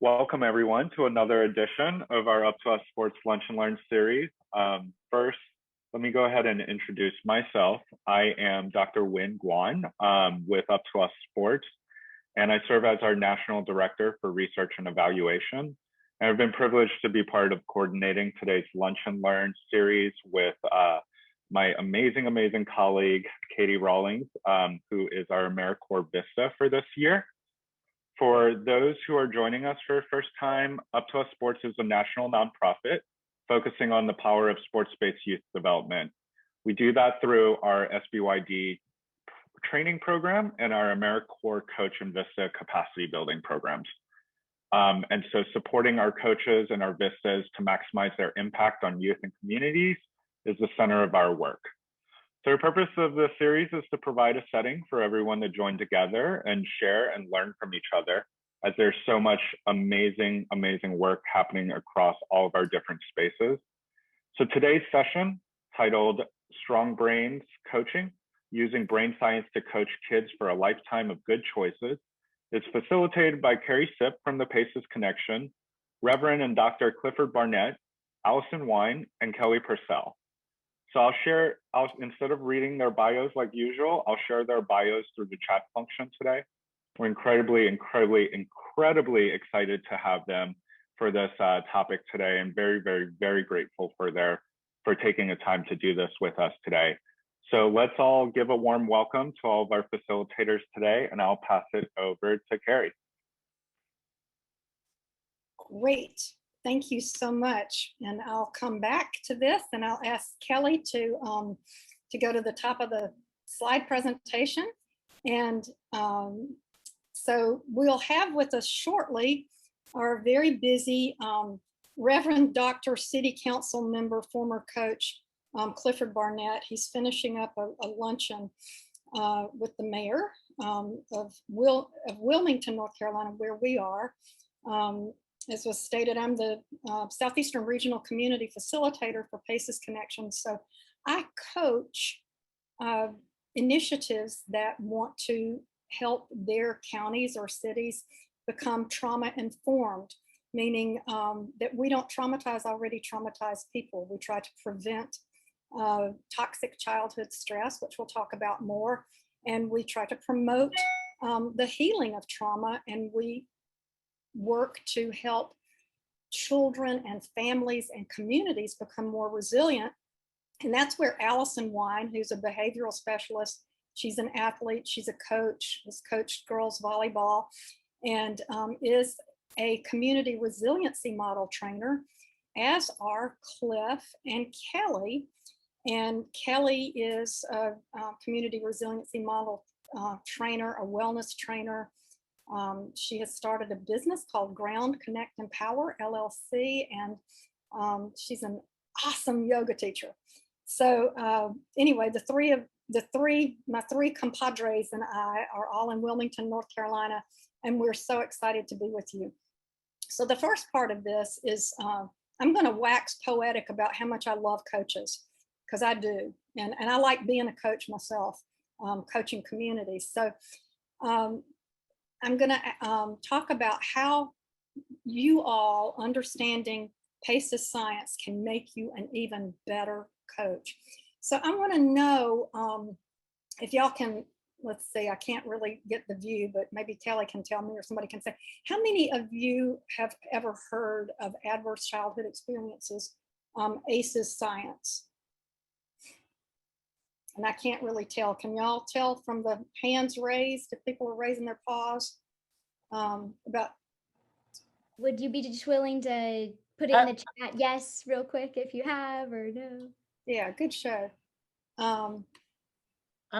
Welcome everyone to another edition of our Up2Us Sports Lunch and Learn series. First, let me go ahead and introduce myself. I am Dr. Win Guan with Up2Us Sports, and I serve as our National Director for Research and Evaluation. And I've been privileged to be part of coordinating today's Lunch and Learn series with my amazing colleague, Katie Rawlings, who is our AmeriCorps Vista for this year. For those who are joining us for the first time, Up2Us Sports is a national nonprofit focusing on the power of sports-based youth development. We do that through our SBYD training program and our AmeriCorps Coach and Vista capacity building programs. And so supporting our coaches and our Vistas to maximize their impact on youth and communities is the center of our work. So the purpose of this series is to provide a setting for everyone to join together and share and learn from each other, as there's so much amazing work happening across all of our different spaces. So today's session, titled Strong Brains Coaching, Using Brain Science to Coach Kids for a Lifetime of Good Choices, is facilitated by Carey Sipp from the PACES Connection, Reverend and Dr. Clifford Barnett, Alison Wine, and Kelly Percell. So instead of reading their bios like usual, I'll share their bios through the chat function today. We're incredibly excited to have them for this topic today, and very grateful for taking the time to do this with us today. So let's all give a warm welcome to all of our facilitators today, and I'll pass it over to Carey. Great. Thank you so much. And I'll come back to this and I'll ask Kelly to go to the top of the slide presentation. And so we'll have with us shortly our very busy Reverend Dr. City Council member, former coach, Clifford Barnett. He's finishing up a luncheon with the mayor of Wilmington, North Carolina, where we are. As was stated, I'm the Southeastern Regional Community Facilitator for PACES Connection. So I coach initiatives that want to help their counties or cities become trauma informed, meaning that we don't traumatize already traumatized people. We try to prevent toxic childhood stress, which we'll talk about more. And we try to promote the healing of trauma, and we work to help children and families and communities become more resilient. And that's where Alison Wine, who's a behavioral specialist, she's an athlete, she's a coach, has coached girls volleyball, and is a community resiliency model trainer, as are Cliff and Kelly. And Kelly is a community resiliency model trainer, a wellness trainer. She has started a business called Ground Connect Empower LLC, and she's an awesome yoga teacher. So anyway, my three compadres and I are all in Wilmington, North Carolina, and we're so excited to be with you. So the first part of this is I'm going to wax poetic about how much I love coaches, because I do, and I like being a coach myself, coaching communities. So I'm going to talk about how you all understanding PACES science can make you an even better coach. So I want to know if y'all can, let's see, I can't really get the view, but maybe Kelly can tell me or somebody can say, how many of you have ever heard of adverse childhood experiences, ACEs science? And I can't really tell. Can y'all tell from the hands raised if people are raising their paws about? Would you be just willing to put it in the chat? Yes, real quick, if you have, or no? Yeah, good show. I'm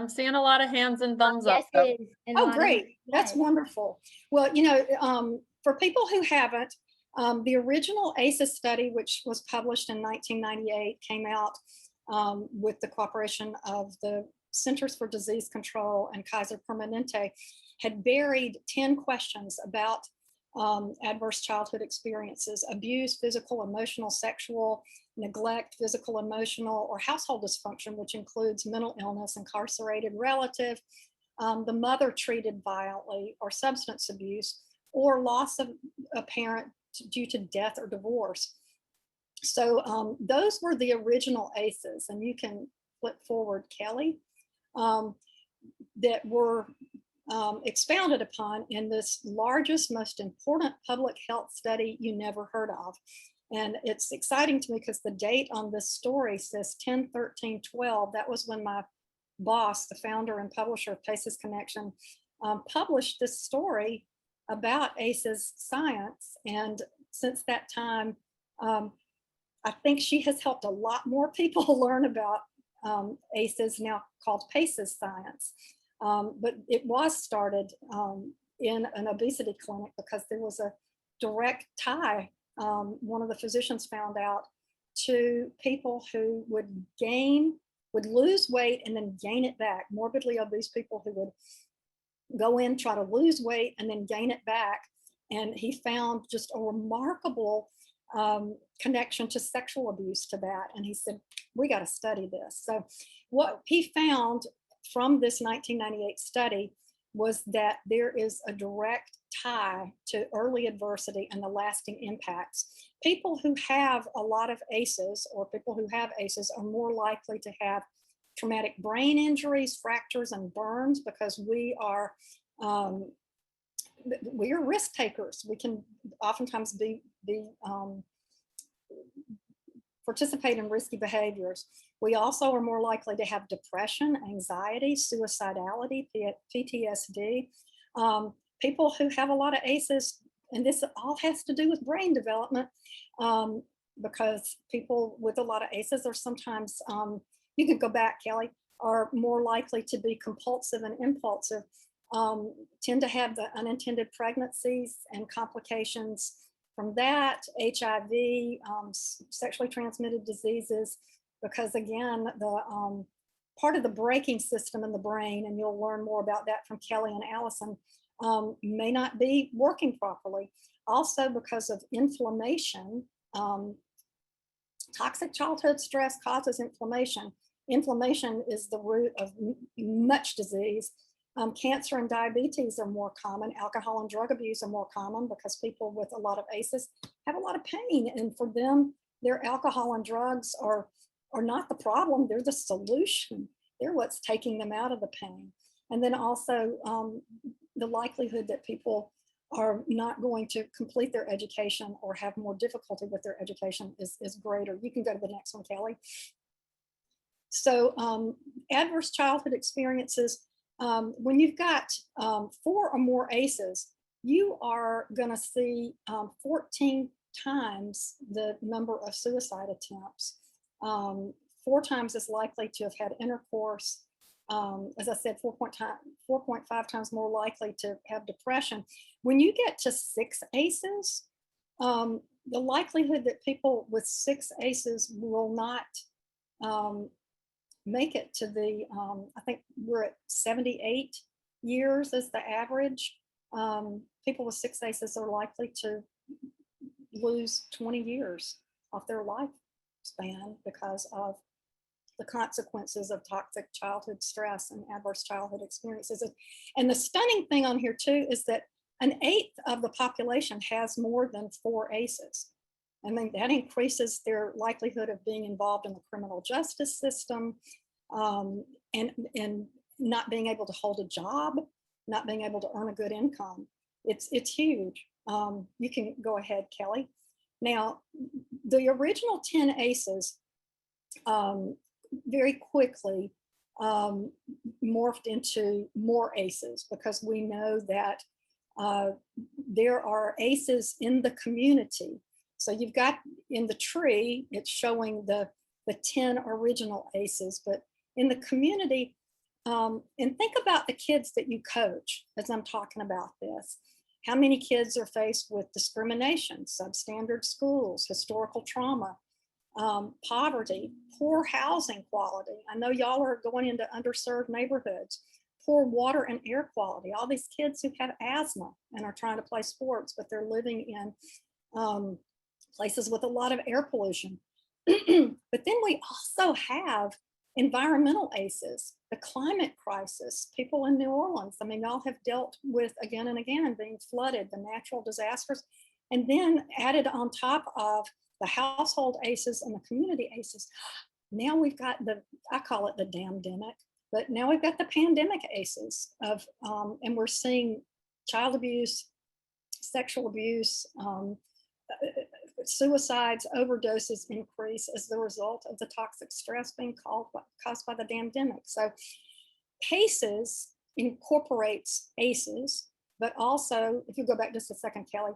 seeing a lot of hands and thumbs up. Yes, it is. Oh, great. That's wonderful. Well, you know, for people who haven't, the original ACEs study, which was published in 1998, came out with the cooperation of the Centers for Disease Control and Kaiser Permanente, had buried 10 questions about adverse childhood experiences: abuse, physical, emotional, sexual, neglect, physical, emotional, or household dysfunction, which includes mental illness, incarcerated relative, the mother treated violently, or substance abuse, or loss of a parent due to death or divorce. So those were the original ACEs, and you can flip forward, Kelly, that were expounded upon in this largest, most important public health study you never heard of. And it's exciting to me because the date on this story says 10/13/12. That was when my boss, the founder and publisher of PACES Connection, published this story about ACEs science. And since that time, I think she has helped a lot more people learn about ACEs, now called PACES science. But it was started in an obesity clinic because there was a direct tie, one of the physicians found out, to people who would lose weight and then gain it back. Morbidly obese people who would go in, try to lose weight and then gain it back. And he found just a remarkable connection to sexual abuse to that. And he said, we got to study this. So what he found from this 1998 study was that there is a direct tie to early adversity and the lasting impacts. People who have a lot of ACEs, or people who have ACEs, are more likely to have traumatic brain injuries, fractures, and burns, because we are risk takers. We can oftentimes participate in risky behaviors. We also are more likely to have depression, anxiety, suicidality, PTSD. People who have a lot of ACEs, and this all has to do with brain development, because people with a lot of ACEs are sometimes, you could go back, Kelly, are more likely to be compulsive and impulsive, tend to have the unintended pregnancies and complications from that, HIV, sexually transmitted diseases, because again, the part of the braking system in the brain, and you'll learn more about that from Kelly and Alison, may not be working properly. Also because of inflammation, toxic childhood stress causes inflammation. Inflammation is the root of much disease. Cancer and diabetes are more common. Alcohol and drug abuse are more common because people with a lot of ACEs have a lot of pain. And for them, their alcohol and drugs are not the problem, they're the solution. They're what's taking them out of the pain. And then also the likelihood that people are not going to complete their education or have more difficulty with their education is greater. You can go to the next one, Kelly. So adverse childhood experiences, when you've got 4 or more ACEs, you are going to see 14 times the number of suicide attempts, 4 times as likely to have had intercourse, as I said, 4.5 times more likely to have depression. When you get to 6 ACEs, the likelihood that people with 6 ACEs will not make it to the, I think we're at 78 years as the average. People with 6 ACEs are likely to lose 20 years off their lifespan because of the consequences of toxic childhood stress and adverse childhood experiences. And the stunning thing on here too is that 1/8 of the population has more than 4 ACEs. I mean, that increases their likelihood of being involved in the criminal justice system, and not being able to hold a job, not being able to earn a good income. It's huge. You can go ahead, Kelly. Now, the original 10 ACEs very quickly morphed into more ACEs, because we know that there are ACEs in the community. So you've got in the tree, it's showing the 10 original ACEs, but in the community, and think about the kids that you coach as I'm talking about this. How many kids are faced with discrimination, substandard schools, historical trauma, poverty, poor housing quality? I know y'all are going into underserved neighborhoods, poor water and air quality. All these kids who have asthma and are trying to play sports, but they're living in places with a lot of air pollution. But then we also have Environmental ACEs, the climate crisis, people in New Orleans, I mean, y'all have dealt with again and again being flooded, the natural disasters, and then added on top of the household ACEs and the community ACEs. Now we've got I call it the damdemic, but now we've got the pandemic ACEs and we're seeing child abuse, sexual abuse, suicides, overdoses increase as the result of the toxic stress being caused by the damdemic. So PACES incorporates ACEs, but also, if you go back just a second, Kelly,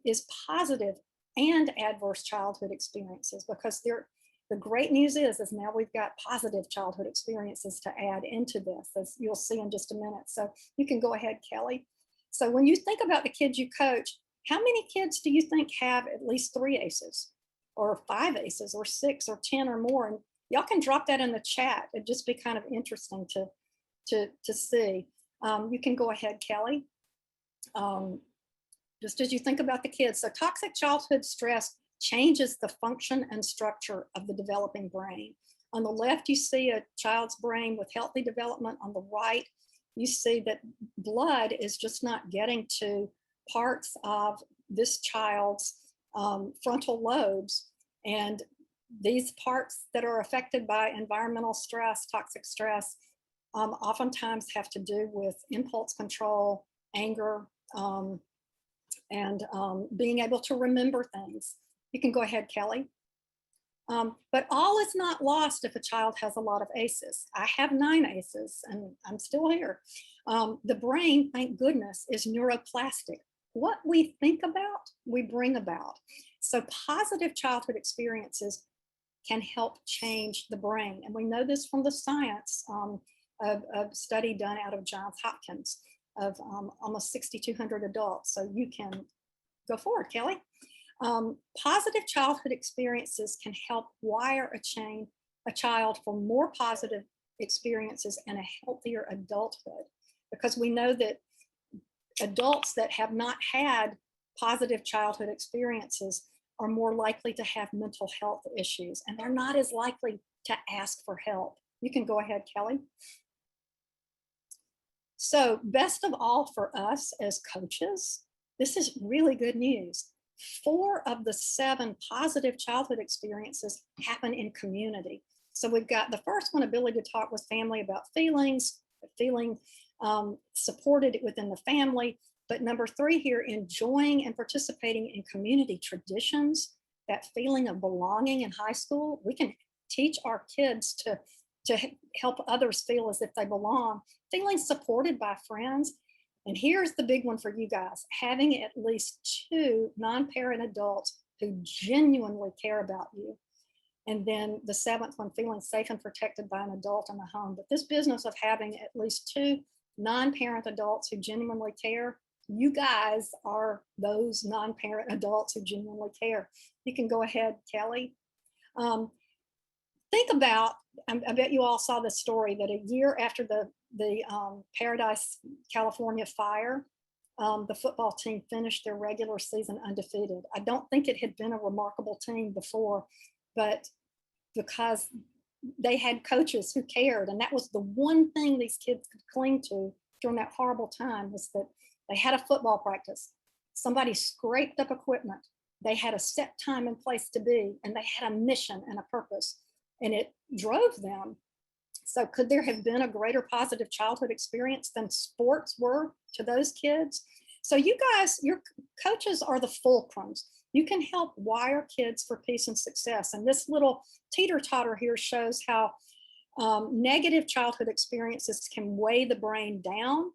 is positive and adverse childhood experiences, because the great news is now we've got positive childhood experiences to add into this, as you'll see in just a minute. So you can go ahead, Kelly. So when you think about the kids you coach, how many kids do you think have at least 3 ACEs or 5 ACEs or 6 or 10 or more? And y'all can drop that in the chat. It'd just be kind of interesting to see. You can go ahead, Kelly. Just as you think about the kids. So toxic childhood stress changes the function and structure of the developing brain. On the left, you see a child's brain with healthy development. On the right, you see that blood is just not getting to parts of this child's frontal lobes. And these parts that are affected by environmental stress, toxic stress, oftentimes have to do with impulse control, anger, and being able to remember things. You can go ahead, Kelly. But all is not lost if a child has a lot of ACEs. I have 9 ACEs and I'm still here. The brain, thank goodness, is neuroplastic. What we think about, we bring about. So positive childhood experiences can help change the brain. And we know this from the science of a study done out of Johns Hopkins of almost 6,200 adults. So you can go forward, Kelly. Positive childhood experiences can help wire a child for more positive experiences and a healthier adulthood, because we know that adults that have not had positive childhood experiences are more likely to have mental health issues, and they're not as likely to ask for help. You can go ahead, Kelly. So best of all for us as coaches, this is really good news. 4 of the 7 positive childhood experiences happen in community. So we've got the first one, ability to talk with family about feelings, feeling supported within the family. But number 3 here, enjoying and participating in community traditions, that feeling of belonging in high school. We can teach our kids to help others feel as if they belong, feeling supported by friends. And here's the big one for you guys, having at least 2 non-parent adults who genuinely care about you. And then the 7th one, feeling safe and protected by an adult in the home. But this business of having at least 2 non-parent adults who genuinely care, you guys are those non-parent adults who genuinely care. You can go ahead, Kelly. Think about, I bet you all saw this story, that a year after the Paradise, California fire, the football team finished their regular season undefeated. I don't think it had been a remarkable team before, but because they had coaches who cared, and that was the one thing these kids could cling to during that horrible time, was that they had a football practice. Somebody scraped up equipment. They had a set time and place to be, and they had a mission and a purpose, and it drove them. So could there have been a greater positive childhood experience than sports were to those kids? So you guys, your coaches are the fulcrums. You can help wire kids for peace and success. And this little teeter-totter here shows how negative childhood experiences can weigh the brain down,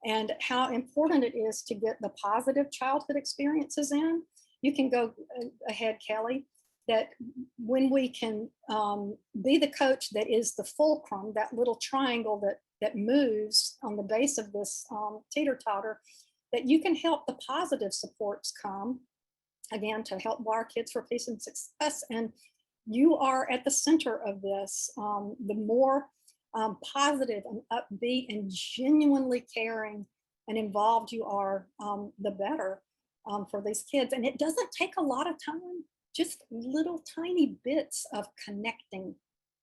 and how important it is to get the positive childhood experiences in. You can go ahead, Kelly. That when we can be the coach that is the fulcrum, that little triangle that moves on the base of this teeter-totter, that you can help the positive supports come, again, to help wire kids for peace and success. And you are at the center of this. The more positive and upbeat and genuinely caring and involved you are, the better for these kids. And it doesn't take a lot of time. Just little tiny bits of connecting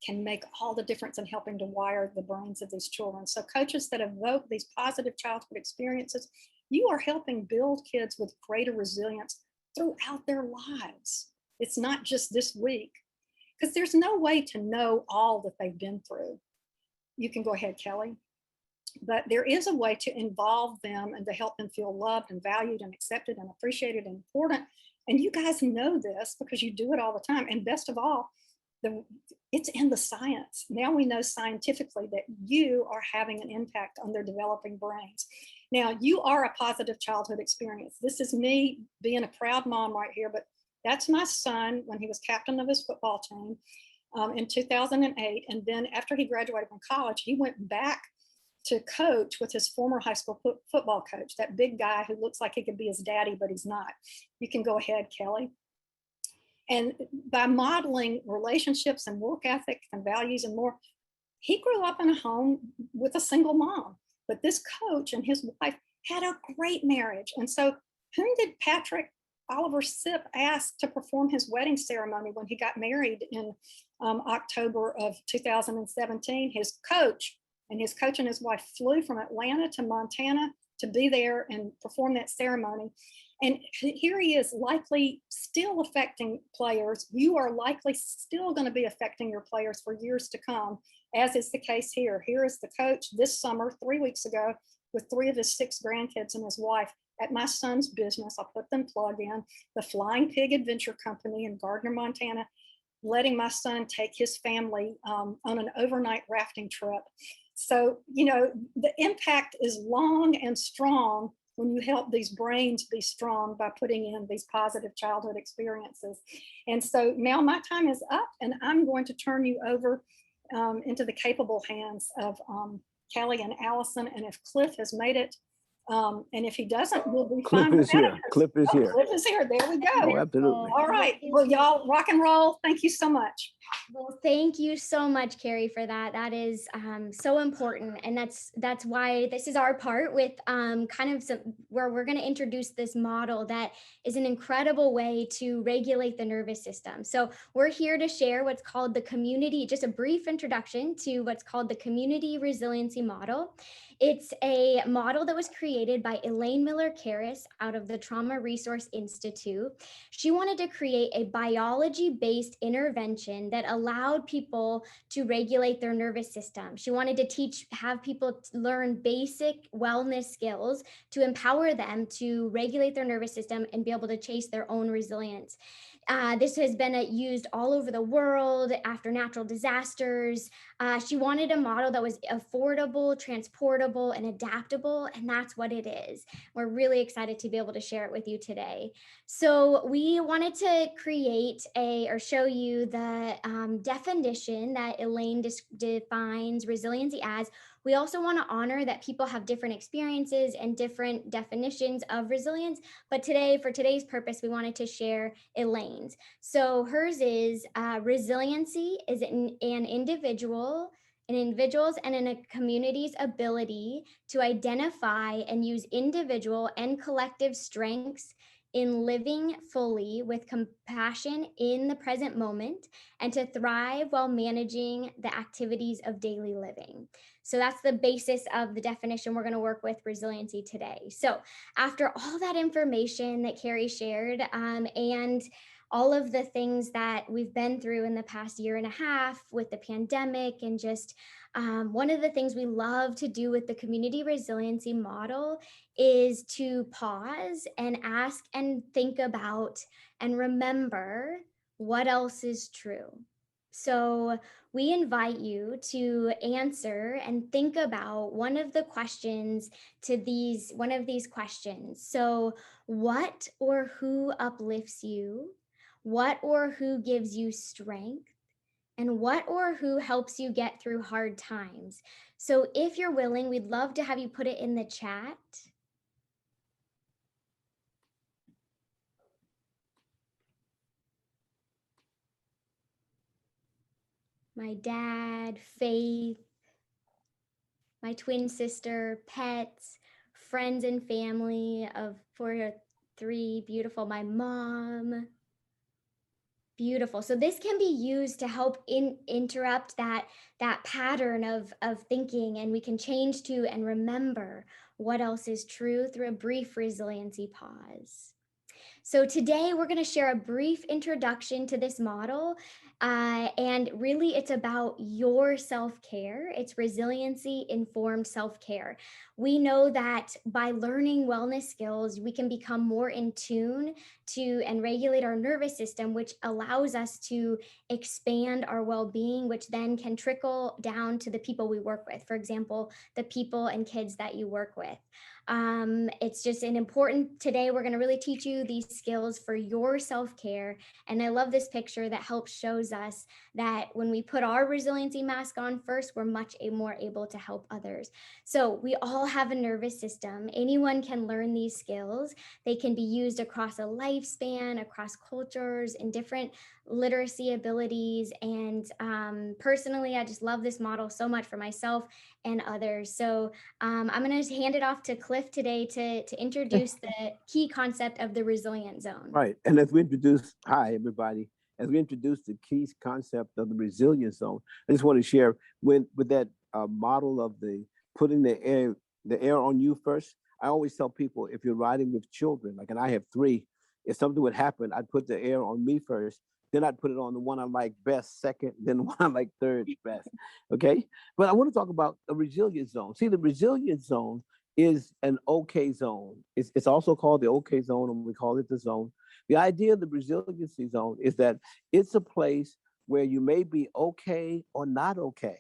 can make all the difference in helping to wire the brains of these children. So coaches that evoke these positive childhood experiences, you are helping build kids with greater resilience throughout their lives. It's not just this week, because there's no way to know all that they've been through. You can go ahead, Kelly. But there is a way to involve them and to help them feel loved and valued and accepted and appreciated and important. And you guys know this because you do it all the time. And best of all, it's in the science. Now we know scientifically that you are having an impact on their developing brains. Now, you are a positive childhood experience. This is me being a proud mom right here, but that's my son when he was captain of his football team in 2008. And then after he graduated from college, he went back to coach with his former high school football coach, that big guy who looks like he could be his daddy, but he's not. You can go ahead, Kelly. And by modeling relationships and work ethic and values and more, he grew up in a home with a single mom. But this coach and his wife had a great marriage. And so whom did Patrick Oliver Sipp ask to perform his wedding ceremony when he got married in October of 2017? His coach. And his coach and his wife flew from Atlanta to Montana to be there and perform that ceremony. And here he is, likely still affecting players. You are likely still going to be affecting your players for years to come, as is the case here. Here is the coach this summer, 3 weeks ago, with 3 of his 6 grandkids and his wife at my son's business. I'll put them plug in, the Flying Pig Adventure Company in Gardner, Montana, letting my son take his family on an overnight rafting trip. So, you know, the impact is long and strong when you help these brains be strong by putting in these positive childhood experiences. And so now my time is up, and I'm going to turn you over into the capable hands of Kelly and Alison. And if Cliff has made it, and if he doesn't, we'll be fine. Cliff is here. Cliff is here. Cliff is here. There we go. Oh, absolutely. All right. Well, y'all rock and roll. Thank you so much. Well, thank you so much, Carey, for that. That is so important. And that's why this is our part with where we're going to introduce this model that is an incredible way to regulate the nervous system. So we're here to share what's called the community, just a brief introduction to what's called the Community Resiliency Model. It's a model that was created by Elaine Miller-Karras out of the Trauma Resource Institute. She wanted to create a biology-based intervention that allowed people to regulate their nervous system. She wanted to have people learn basic wellness skills to empower them to regulate their nervous system and be able to chase their own resilience. This has been used all over the world after natural disasters. She wanted a model that was affordable, transportable, and adaptable, and that's what it is. We're really excited to be able to share it with you today. So we wanted to show you the definition that Elaine defines resiliency as. We also want to honor that people have different experiences and different definitions of resilience. But today, for today's purpose, we wanted to share Elaine's. So hers is resiliency is an individual's and in a community's ability to identify and use individual and collective strengths in living fully with compassion in the present moment and to thrive while managing the activities of daily living. So that's the basis of the definition we're going to work with resiliency today. So after all that information that Carey shared and all of the things that we've been through in the past year and a half with the pandemic and just one of the things we love to do with the community resiliency model is to pause and ask and think about and remember what else is true. So we invite you to answer and think about one of these questions. So what or who uplifts you? What or who gives you strength? And what or who helps you get through hard times? So if you're willing, we'd love to have you put it in the chat. My dad, faith, my twin sister, pets, friends and family of 4 or 3, beautiful, my mom. Beautiful. So this can be used to help interrupt that pattern of thinking, and we can change to and remember what else is true through a brief resiliency pause. So today we're going to share a brief introduction to this model. And really it's about your self-care. It's resiliency informed self-care. We know that by learning wellness skills, we can become more in tune to and regulate our nervous system, which allows us to expand our well-being, which then can trickle down to the people we work with. For example, the people and kids that you work with. It's just an important, today we're going to really teach you these skills for your self-care. And I love this picture that shows us that when we put our resiliency mask on first, we're much more able to help others. So we all have a nervous system. Anyone can learn these skills. They can be used across a lifespan, across cultures, and different literacy abilities. And personally, I just love this model so much for myself and others. So I'm going to hand it off to Cliff today to introduce the key concept of the resilient zone. Right. And as we introduce, hi, everybody. As we introduce the key concept of the resilience zone, I just want to share with that model of the putting the air on you first. I always tell people, if you're riding with children, like, and I have 3, if something would happen, I'd put the air on me first. Then I'd put it on the one I like best second, then the one I like third best. Okay. But I want to talk about the resilience zone. See, the resilience zone is an okay zone. It's also called the okay zone, and we call it the zone. The idea of the resiliency zone is that it's a place where you may be okay or not okay.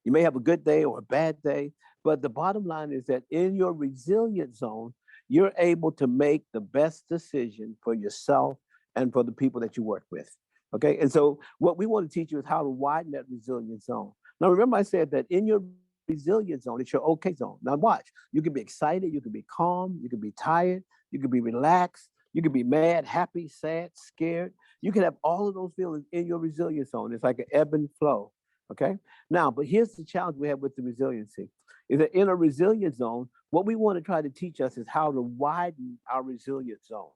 You may have a good day or a bad day, but the bottom line is that in your resilient zone, you're able to make the best decision for yourself and for the people that you work with. Okay. And so what we want to teach you is how to widen that resilient zone. Now, remember I said that in your resilient zone, it's your okay zone. Now watch, you can be excited, you can be calm, you can be tired, you can be relaxed, you can be mad, happy, sad, scared. You can have all of those feelings in your resilient zone. It's like an ebb and flow. Okay. Now, but here's the challenge we have with the resiliency is that in a resilient zone, what we want to try to teach us is how to widen our resilient zone,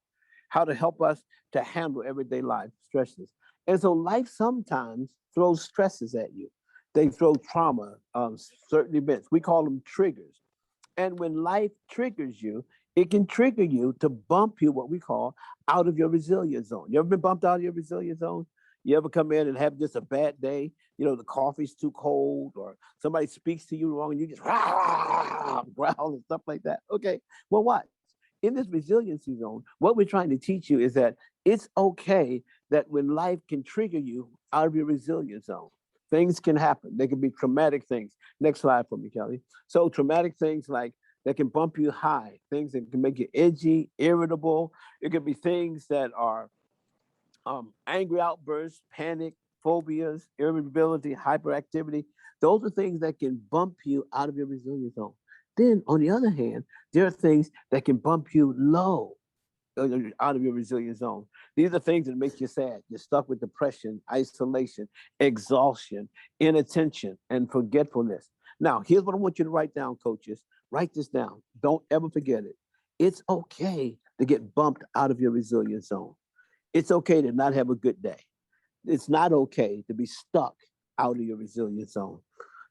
how to help us to handle everyday life stresses. And so life sometimes throws stresses at you. They throw trauma, certain events. We call them triggers. And when life triggers you, it can trigger you to bump you, what we call, out of your resilience zone. You ever been bumped out of your resilience zone? You ever come in and have just a bad day? You know, the coffee's too cold, or somebody speaks to you wrong and you just growl and stuff like that. Okay, well, what? In this resiliency zone, what we're trying to teach you is that it's okay that when life can trigger you out of your resilience zone, things can happen. They can be traumatic things. Next slide for me, Kelly. So traumatic things like that can bump you high, things that can make you edgy, irritable. It could be things that are angry outbursts, panic, phobias, irritability, hyperactivity. Those are things that can bump you out of your resilience zone. Then on the other hand, there are things that can bump you low out of your resilience zone. These are things that make you sad. You're stuck with depression, isolation, exhaustion, inattention, and forgetfulness. Now, here's what I want you to write down, coaches. Write this down. Don't ever forget it. It's okay to get bumped out of your resilience zone. It's okay to not have a good day. It's not okay to be stuck out of your resilience zone.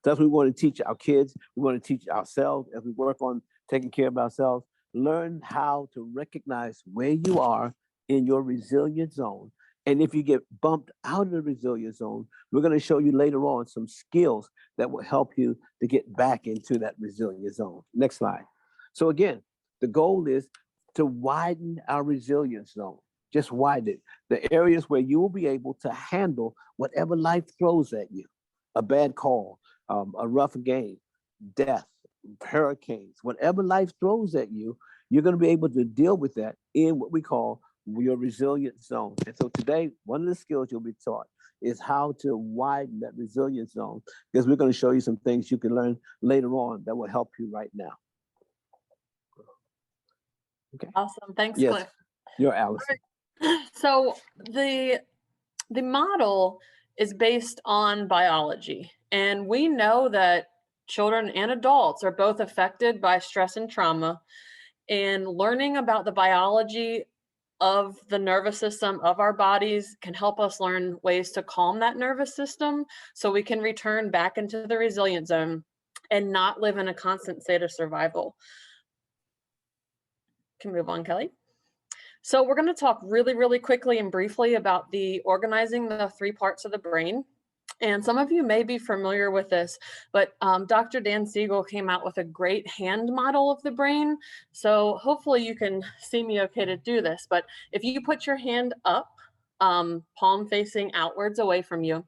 That's what we want to teach our kids. We want to teach ourselves as we work on taking care of ourselves. Learn how to recognize where you are in your resilient zone. And if you get bumped out of the resilient zone, we're going to show you later on some skills that will help you to get back into that resilient zone. Next slide. So again, the goal is to widen our resilience zone. Just widen it. The areas where you will be able to handle whatever life throws at you. A bad call, a rough game, death, hurricanes, whatever life throws at you, you're going to be able to deal with that in what we call your resilient zone. And so today, one of the skills you'll be taught is how to widen that resilient zone, because we're going to show you some things you can learn later on that will help you right now. Okay. Awesome. Thanks, Yes, Cliff. you're Alison. So the model is based on biology, and we know that children and adults are both affected by stress and trauma, and learning about the biology of the nervous system of our bodies can help us learn ways to calm that nervous system so we can return back into the resilient zone and not live in a constant state of survival. Can move on, Kelly. So we're going to talk really, really quickly and briefly about the organizing the 3 parts of the brain. And some of you may be familiar with this, but Dr. Dan Siegel came out with a great hand model of the brain. So hopefully you can see me okay to do this. But if you put your hand up, palm facing outwards away from you,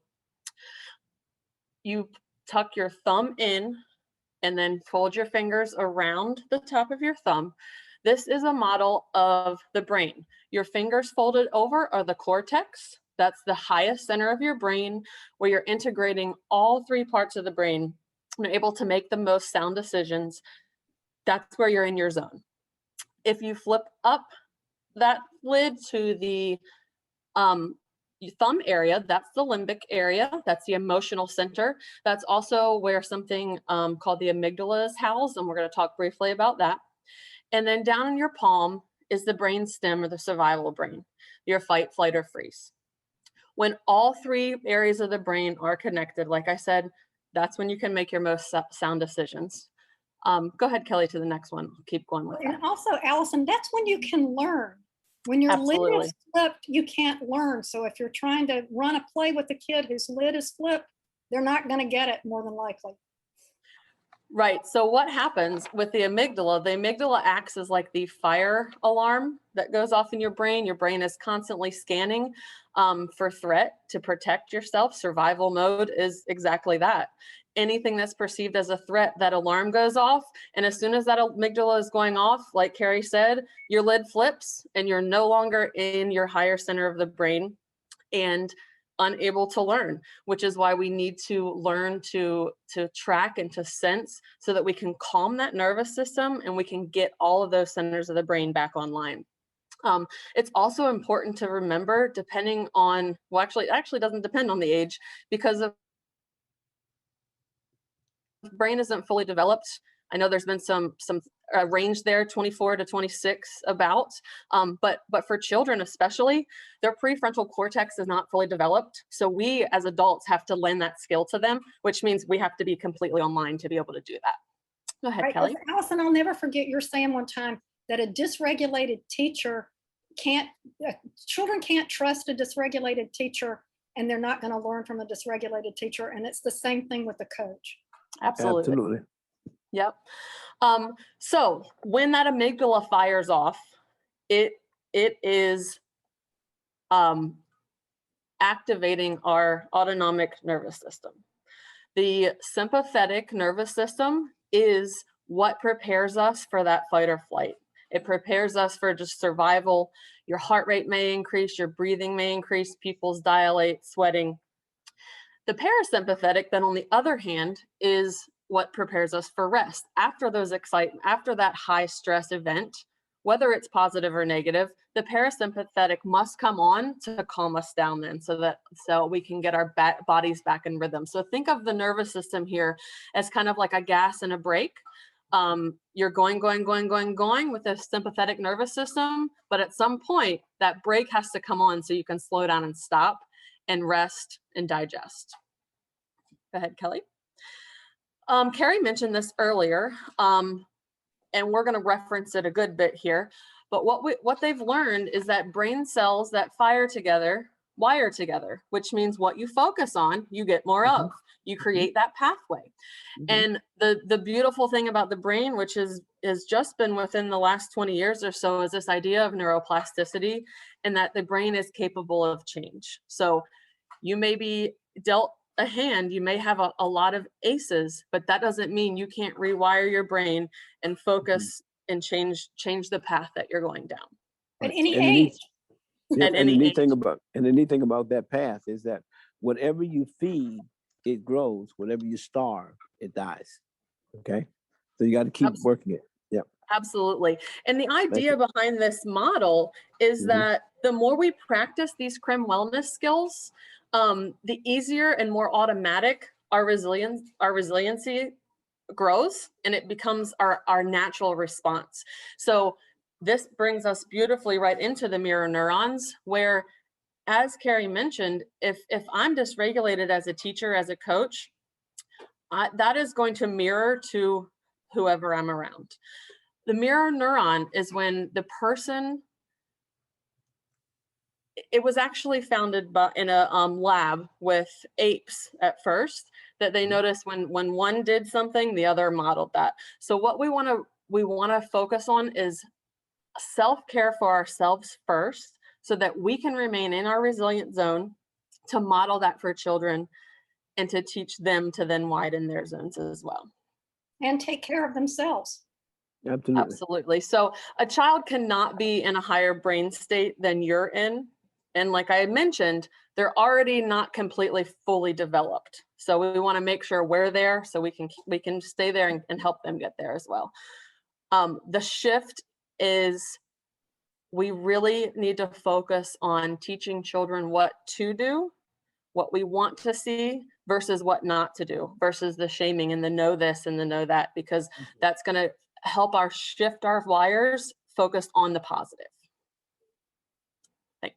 you tuck your thumb in and then fold your fingers around the top of your thumb. This is a model of the brain. Your fingers folded over are the cortex. That's the highest center of your brain where you're integrating all 3 parts of the brain and you're able to make the most sound decisions. That's where you're in your zone. If you flip up that lid to the thumb area, that's the limbic area. That's the emotional center. That's also where something called the amygdala is housed, and we're going to talk briefly about that. And then down in your palm is the brain stem, or the survival brain, your fight, flight, or freeze. When all 3 areas of the brain are connected, like I said, that's when you can make your most sound decisions. Go ahead, Kelly, to the next one. Keep going with that. And also, Alison, that's when you can learn. When your lid is flipped, you can't learn. So if you're trying to run a play with a kid whose lid is flipped, they're not going to get it more than likely. Right. So what happens with the amygdala acts as like the fire alarm that goes off in your brain. Your brain is constantly scanning for threat to protect yourself. Survival mode is exactly that. Anything that's perceived as a threat, that alarm goes off. And as soon as that amygdala is going off, like Carey said, your lid flips and you're no longer in your higher center of the brain and unable to learn, which is why we need to learn to track and to sense so that we can calm that nervous system and we can get all of those centers of the brain back online. It's also important to remember, depending on, well, actually, it actually doesn't depend on the age, because the brain isn't fully developed. I know there's been some range there, 24 to 26 about, but for children especially, their prefrontal cortex is not fully developed. So we as adults have to lend that skill to them, which means we have to be completely online to be able to do that. Go ahead, Kelly. Alison, I'll never forget your saying one time that a dysregulated teacher children can't trust a dysregulated teacher, and they're not going to learn from a dysregulated teacher. And it's the same thing with the coach. Absolutely. Yep. So when that amygdala fires off, it is activating our autonomic nervous system. The sympathetic nervous system is what prepares us for that fight or flight. It prepares us for just survival. Your heart rate may increase, your breathing may increase, pupils dilate, sweating. The parasympathetic, then on the other hand, is what prepares us for rest. After that high stress event, whether it's positive or negative, the parasympathetic must come on to calm us down then, so we can get our bodies back in rhythm. So think of the nervous system here as kind of like a gas and a brake. You're going with the sympathetic nervous system, but at some point that brake has to come on so you can slow down and stop and rest and digest. Go ahead, Kelly. Carey mentioned this earlier, and we're going to reference it a good bit here, but what they've learned is that brain cells that fire together wire together, which means what you focus on, you get more of. You create that pathway. And the beautiful thing about the brain, which has just been within the last 20 years or so, is this idea of neuroplasticity, and that the brain is capable of change. So you may be dealt a hand, you may have a lot of aces, but that doesn't mean you can't rewire your brain and focus and change the path that you're going down. At any age. Yeah, and the neat thing about that path is that whatever you feed, it grows. Whatever you starve, it dies. Okay, so you got to keep working it. Yeah, absolutely. And the idea behind this model is that the more we practice these CREM wellness skills, the easier and more automatic our resiliency grows, and it becomes our natural response. So this brings us beautifully right into the mirror neurons, where, as Carey mentioned, if I'm dysregulated as a teacher, as a coach, that is going to mirror to whoever I'm around. The mirror neuron is when the person, it was actually founded in a lab with apes at first, that they noticed when one did something, the other modeled that. So what we want to focus on is self-care for ourselves first, so that we can remain in our resilient zone, to model that for children and to teach them to then widen their zones as well. And take care of themselves. Absolutely. Absolutely. So a child cannot be in a higher brain state than you're in. And like I mentioned, they're already not completely fully developed. So we want to make sure we're there so we can stay there and help them get there as well. The shift is, we really need to focus on teaching children what to do, what we want to see, versus what not to do, versus the shaming and the know this and the know that, because that's going to help shift our wires focused on the positive. Thanks.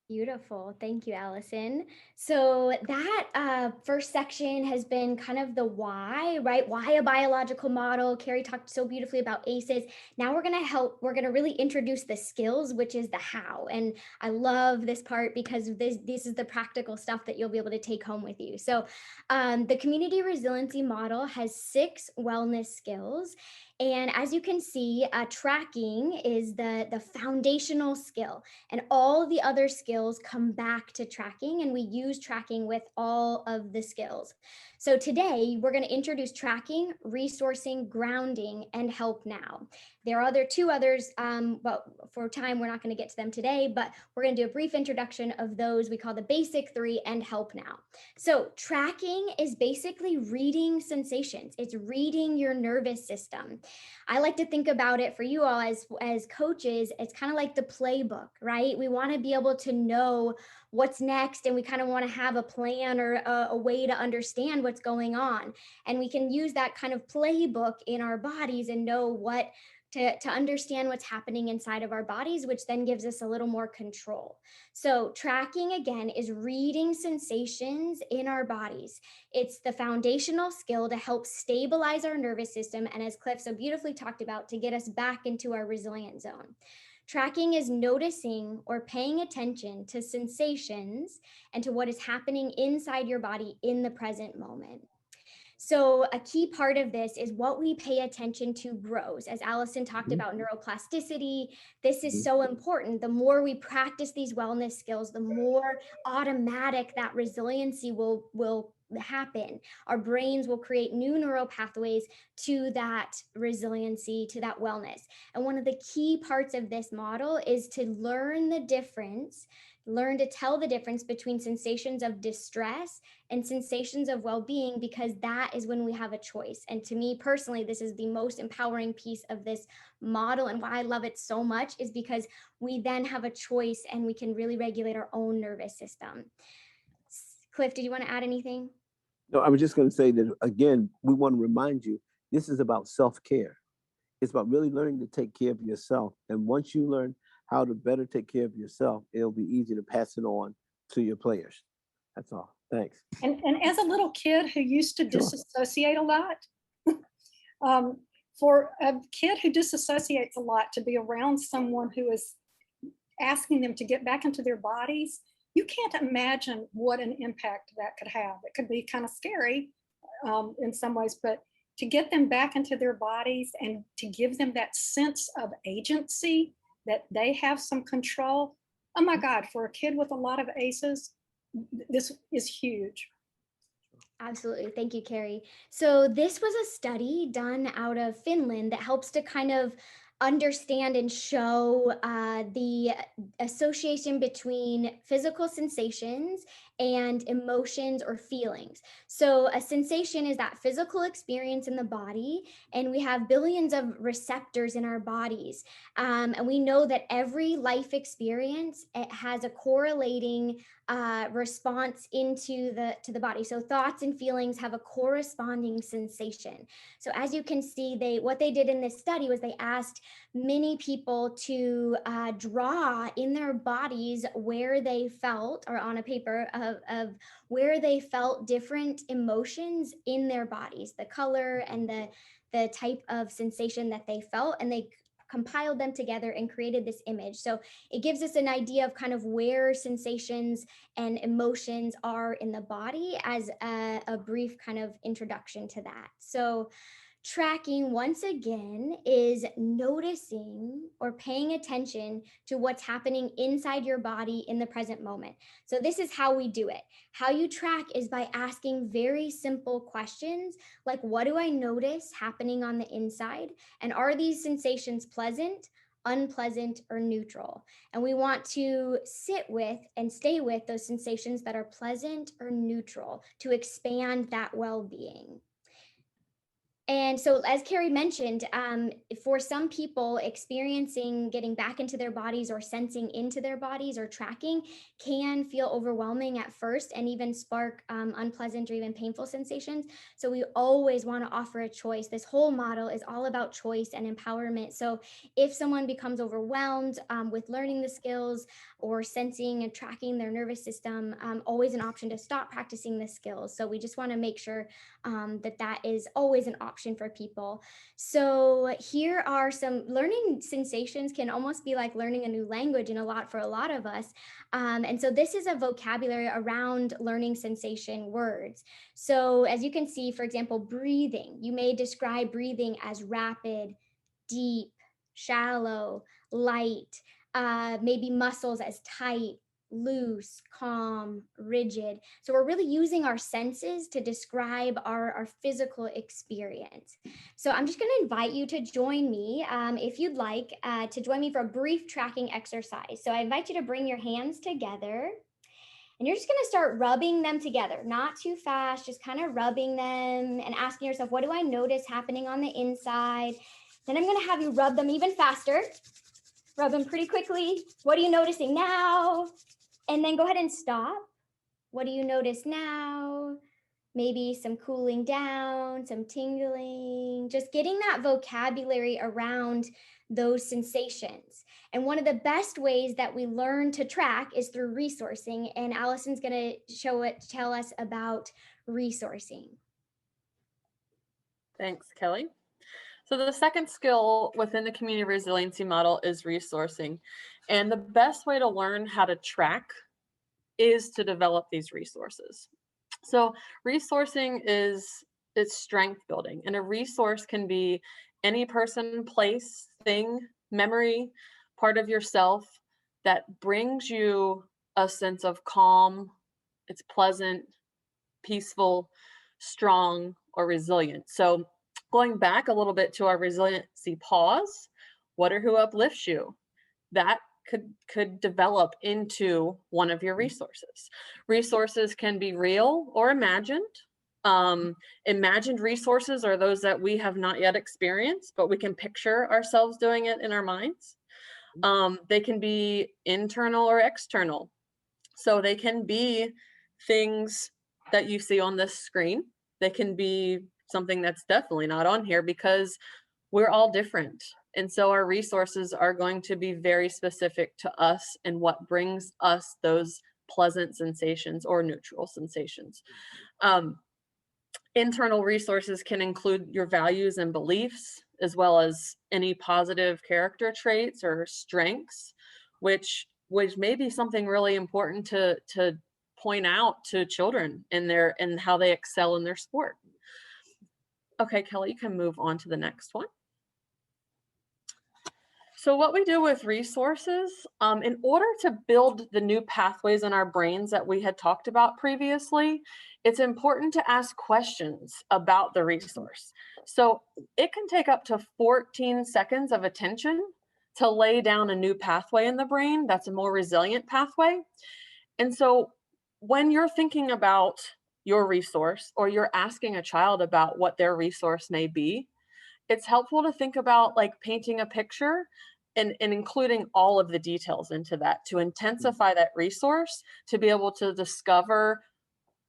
Beautiful. Thank you, Alison. So that first section has been kind of the why, right? Why a biological model. Carey talked so beautifully about ACEs. Now we're going to really introduce the skills, which is the how. And I love this part because this is the practical stuff that you'll be able to take home with you. So the Community Resiliency Model has 6 wellness skills. And as you can see, tracking is the foundational skill, and all the other skills come back to tracking, and we use tracking with all of the skills. So today we're going to introduce tracking, resourcing, grounding, and help now. There are 2 others, but for time, we're not going to get to them today, but we're going to do a brief introduction of those. We call the basic 3 and help now. So tracking is basically reading sensations. It's reading your nervous system. I like to think about it for you all as coaches, it's kind of like the playbook, right? We want to be able to know what's next, and we kind of want to have a plan or a way to understand what's going on. And we can use that kind of playbook in our bodies and know what to understand what's happening inside of our bodies, which then gives us a little more control. So tracking, again, is reading sensations in our bodies. It's the foundational skill to help stabilize our nervous system, and as Cliff so beautifully talked about, to get us back into our resilient zone. Tracking is noticing or paying attention to sensations and to what is happening inside your body in the present moment. So a key part of this is what we pay attention to grows. As Alison talked about neuroplasticity, this is so important. The more we practice these wellness skills, the more automatic that resiliency will happen. Our brains will create new neural pathways to that resiliency, to that wellness. And one of the key parts of this model is to learn to tell the difference between sensations of distress and sensations of well-being, because that is when we have a choice. And to me personally, this is the most empowering piece of this model, and why I love it so much is because we then have a choice and we can really regulate our own nervous system. Cliff, did you want to add anything? No, I was just going to say that, again, we want to remind you, this is about self-care. It's about really learning to take care of yourself. And once you learn how to better take care of yourself, it'll be easy to pass it on to your players. That's all. Thanks. And as a little kid who used to disassociate a lot, for a kid who disassociates a lot to be around someone who is asking them to get back into their bodies, you can't imagine what an impact that could have. It could be kind of scary in some ways, but to get them back into their bodies and to give them that sense of agency, that they have some control. Oh my God, for a kid with a lot of ACEs, this is huge. Absolutely. Thank you, Carey. So this was a study done out of Finland that helps to kind of understand and show the association between physical sensations and emotions or feelings. So a sensation is that physical experience in the body, and we have billions of receptors in our bodies. And we know that every life experience, it has a correlating response into the body. So thoughts and feelings have a corresponding sensation. So as you can see, what they did in this study was they asked many people to draw in their bodies where they felt, or on a paper of where they felt different emotions in their bodies, the color and the type of sensation that they felt, and they compiled them together and created this image. So it gives us an idea of kind of where sensations and emotions are in the body as a brief kind of introduction to that. So tracking, once again, is noticing or paying attention to what's happening inside your body in the present moment. So this is how we do it. How you track is by asking very simple questions like, what do I notice happening on the inside? And are these sensations pleasant, unpleasant, or neutral? And we want to sit with and stay with those sensations that are pleasant or neutral to expand that well-being. And so, as Carey mentioned, for some people, experiencing getting back into their bodies or sensing into their bodies or tracking can feel overwhelming at first and even spark unpleasant or even painful sensations. So we always want to offer a choice. This whole model is all about choice and empowerment. So if someone becomes overwhelmed with learning the skills or sensing and tracking their nervous system, always an option to stop practicing the skills. So we just want to make sure that is always an option for people. So here are some learning sensations can almost be like learning a new language for a lot of us. And so this is a vocabulary around learning sensation words. So as you can see, for example, breathing, you may describe breathing as rapid, deep, shallow, light, maybe muscles as tight, loose, calm, rigid. So we're really using our senses to describe our physical experience. So I'm just going to invite you to join me, if you'd like, to join me for a brief tracking exercise. So I invite you to bring your hands together, and you're just going to start rubbing them together, not too fast, just kind of rubbing them and asking yourself, what do I notice happening on the inside? Then I'm going to have you rub them even faster. Rub them pretty quickly. What are you noticing now? And then go ahead and stop. What do you notice now? Maybe some cooling down, some tingling, just getting that vocabulary around those sensations. And one of the best ways that we learn to track is through resourcing. And Alison's going to tell us about resourcing. Thanks, Kelly. So the second skill within the community resiliency model is resourcing. And the best way to learn how to track is to develop these resources. So resourcing is strength building, and a resource can be any person, place, thing, memory, part of yourself that brings you a sense of calm, it's pleasant, peaceful, strong, or resilient. So going back a little bit to our resiliency pause, what or who uplifts you? That could develop into one of your resources. Resources can be real or imagined. Imagined resources are those that we have not yet experienced, but we can picture ourselves doing it in our minds. They can be internal or external. So they can be things that you see on this screen. They can be something that's definitely not on here because we're all different. And so our resources are going to be very specific to us and what brings us those pleasant sensations or neutral sensations. Internal resources can include your values and beliefs, as well as any positive character traits or strengths, which may be something really important to point out to children in how they excel in their sport. Okay, Kelly, you can move on to the next one. So what we do with resources, in order to build the new pathways in our brains that we had talked about previously, it's important to ask questions about the resource. So it can take up to 14 seconds of attention to lay down a new pathway in the brain that's a more resilient pathway. And so when you're thinking about your resource, or you're asking a child about what their resource may be, it's helpful to think about like painting a picture and including all of the details into that to intensify that resource, to be able to discover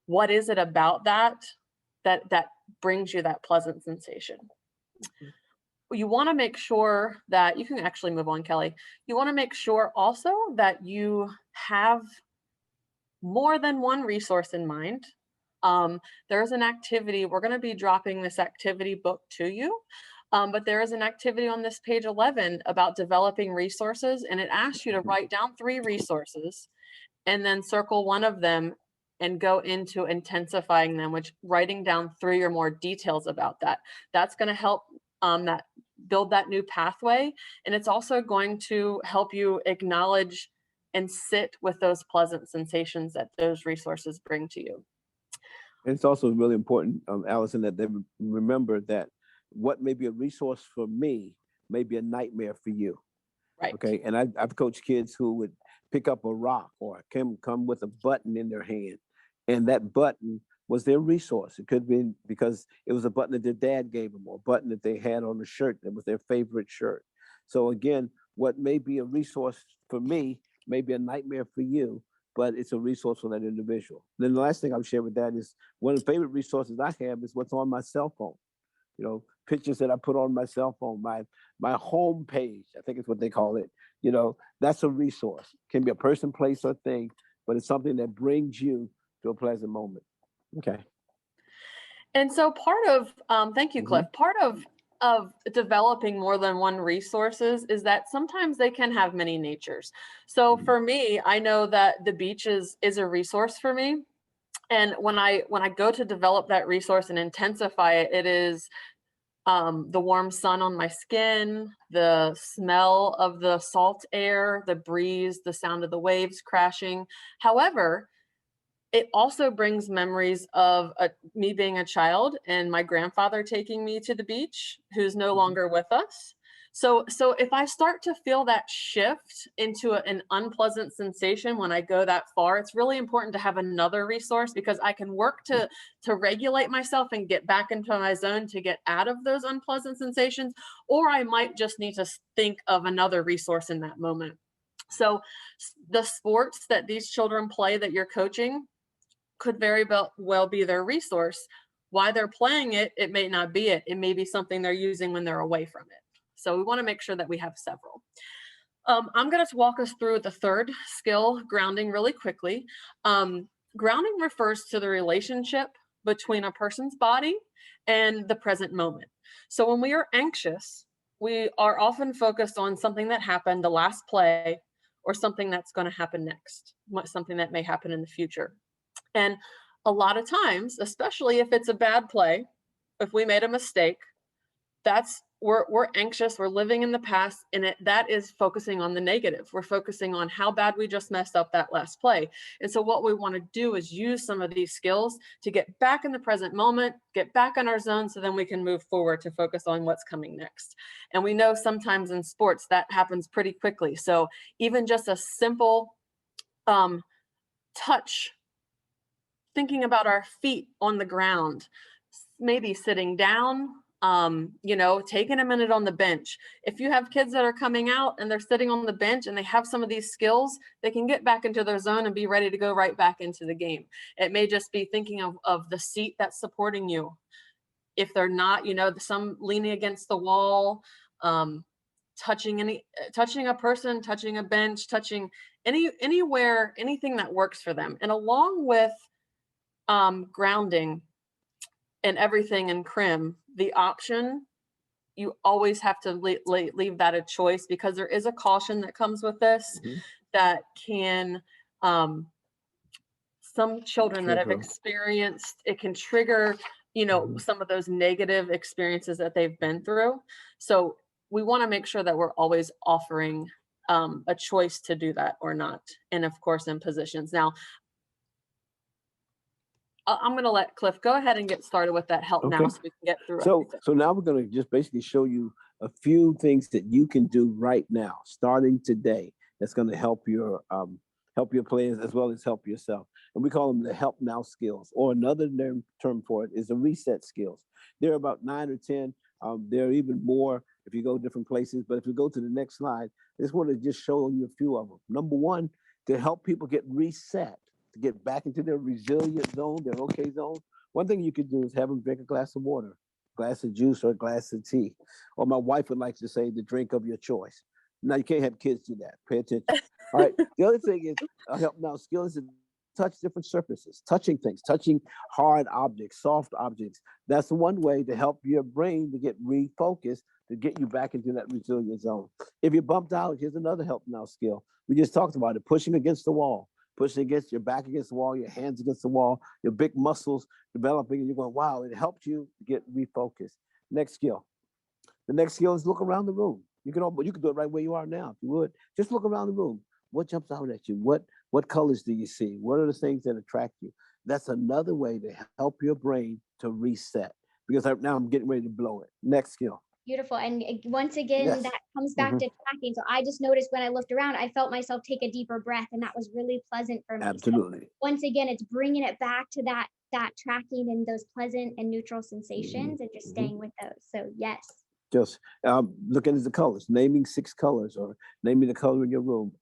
what is it about that brings you that pleasant sensation. You want to make sure that you can actually move on, Kelly. You want to make sure also that you have more than one resource in mind. There's an activity, we're going to be dropping this activity book to you, but there is an activity on this page 11 about developing resources, and it asks you to write down 3 resources and then circle one of them and go into intensifying them, which writing down 3 or more details about that. That's going to help that build that new pathway. And it's also going to help you acknowledge and sit with those pleasant sensations that those resources bring to you. And it's also really important, Alison, that they remember that what may be a resource for me may be a nightmare for you. Right. Okay. And I've coached kids who would pick up a rock or come with a button in their hand, and that button was their resource. It could be because it was a button that their dad gave them, or a button that they had on a shirt that was their favorite shirt. So again, what may be a resource for me may be a nightmare for you, but it's a resource for that individual. Then the last thing I'll share with that is one of the favorite resources I have is what's on my cell phone. You know, pictures that I put on my cell phone, my home page, I think it's what they call it. You know, that's a resource. It can be a person, place, or thing, but it's something that brings you to a pleasant moment. Okay. And so part of, thank you, Cliff, part of developing more than one resources is that sometimes they can have many natures. So for me, I know that the beach is a resource for me. And when I go to develop that resource and intensify it, it is the warm sun on my skin, the smell of the salt air, the breeze, the sound of the waves crashing. However, it also brings memories of me being a child and my grandfather taking me to the beach, who's no longer with us. So if I start to feel that shift into an unpleasant sensation when I go that far, it's really important to have another resource, because I can work to regulate myself and get back into my zone to get out of those unpleasant sensations, or I might just need to think of another resource in that moment. So the sports that these children play that you're coaching could very well be their resource. Why they're playing it, it may not be it. It may be something they're using when they're away from it. So we want to make sure that we have several. I'm going to walk us through the third skill, grounding, really quickly. Grounding refers to the relationship between a person's body and the present moment. So when we are anxious, we are often focused on something that happened the last play, or something that's going to happen next, something that may happen in the future. And a lot of times, especially if it's a bad play, if we made a mistake, we're anxious, we're living in the past, and that is focusing on the negative. We're focusing on how bad we just messed up that last play. And so what we want to do is use some of these skills to get back in the present moment, get back in our zone, so then we can move forward to focus on what's coming next. And we know sometimes in sports that happens pretty quickly. So even just a simple touch, thinking about our feet on the ground, maybe sitting down, taking a minute on the bench. If you have kids that are coming out and they're sitting on the bench and they have some of these skills, they can get back into their zone and be ready to go right back into the game. It may just be thinking of the seat that's supporting you. If they're not, some leaning against the wall, touching a person, touching a bench, touching anywhere, anything that works for them. And along with grounding and everything in CRIM, the option, you always have to leave that a choice, because there is a caution that comes with this that can, some children that have experienced, it can trigger, some of those negative experiences that they've been through. So we want to make sure that we're always offering a choice to do that or not. And of course, in positions. Now, I'm going to let Cliff go ahead and get started with that help now, so we can get through everything. So now we're going to just basically show you a few things that you can do right now, starting today, that's going to help your players as well as help yourself. And we call them the help now skills, or another term for it is the reset skills. There are about 9 or 10. There are even more if you go different places. But if you go to the next slide, I just want to just show you a few of them. Number one, to help people get reset, to get back into their resilient zone, their okay zone. One thing you could do is have them drink a glass of water, a glass of juice, or a glass of tea. Or my wife would like to say, the drink of your choice. Now, you can't have kids do that. Pay attention. All right. The other thing is help now skills is touch different surfaces, touching things, touching hard objects, soft objects. That's one way to help your brain to get refocused, to get you back into that resilient zone. If you're bumped out, here's another help now skill. We just talked about it, pushing against the wall, pushing against your back against the wall, your hands against the wall, your big muscles developing, and you're going, wow, it helped you get refocused. Next skill. The next skill is look around the room. You can do it right where you are now, if you would. Just look around the room. What jumps out at you? What colors do you see? What are the things that attract you? That's another way to help your brain to reset, because now I'm getting ready to blow it. Next skill. Beautiful. And once again, Yes. that comes back to tracking. So I just noticed when I looked around, I felt myself take a deeper breath, and that was really pleasant for me. Absolutely. So once again, it's bringing it back to that tracking and those pleasant and neutral sensations and just staying with those. So yes. Just looking at the colors, naming 6 colors, or naming the color in your room.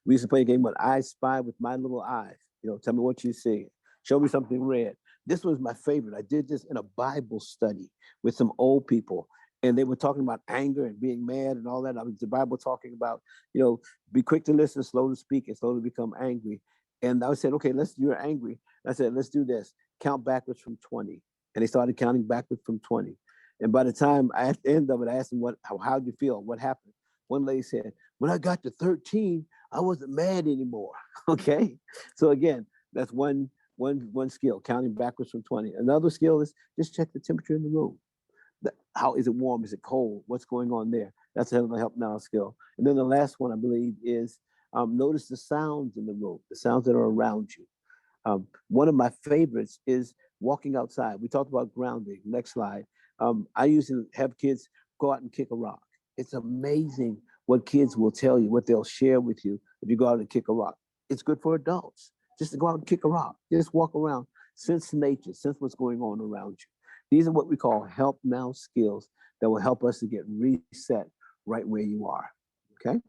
We used to play a game with I Spy with my little eyes. Tell me what you see. Show me something red. This was my favorite. I did this in a Bible study with some old people, and they were talking about anger and being mad and all that. I was the Bible talking about, be quick to listen, slow to speak, and slow to become angry. And I said, okay, you're angry. I said, let's do this. Count backwards from 20. And they started counting backwards from 20. And by the time at the end of it, I asked them, how'd you feel? What happened? One lady said, when I got to 13, I wasn't mad anymore. Okay. So again, that's one skill, counting backwards from 20. Another skill is just check the temperature in the room. How is it warm? Is it cold? What's going on there? That's a help now skill. And then the last one, I believe, is notice the sounds in the room, the sounds that are around you. One of my favorites is walking outside. We talked about grounding. Next slide. I used to have kids go out and kick a rock. It's amazing what kids will tell you, what they'll share with you if you go out and kick a rock. It's good for adults just to go out and kick a rock. Just walk around, sense nature, sense what's going on around you. These are what we call help now skills that will help us to get reset right where you are. Okay?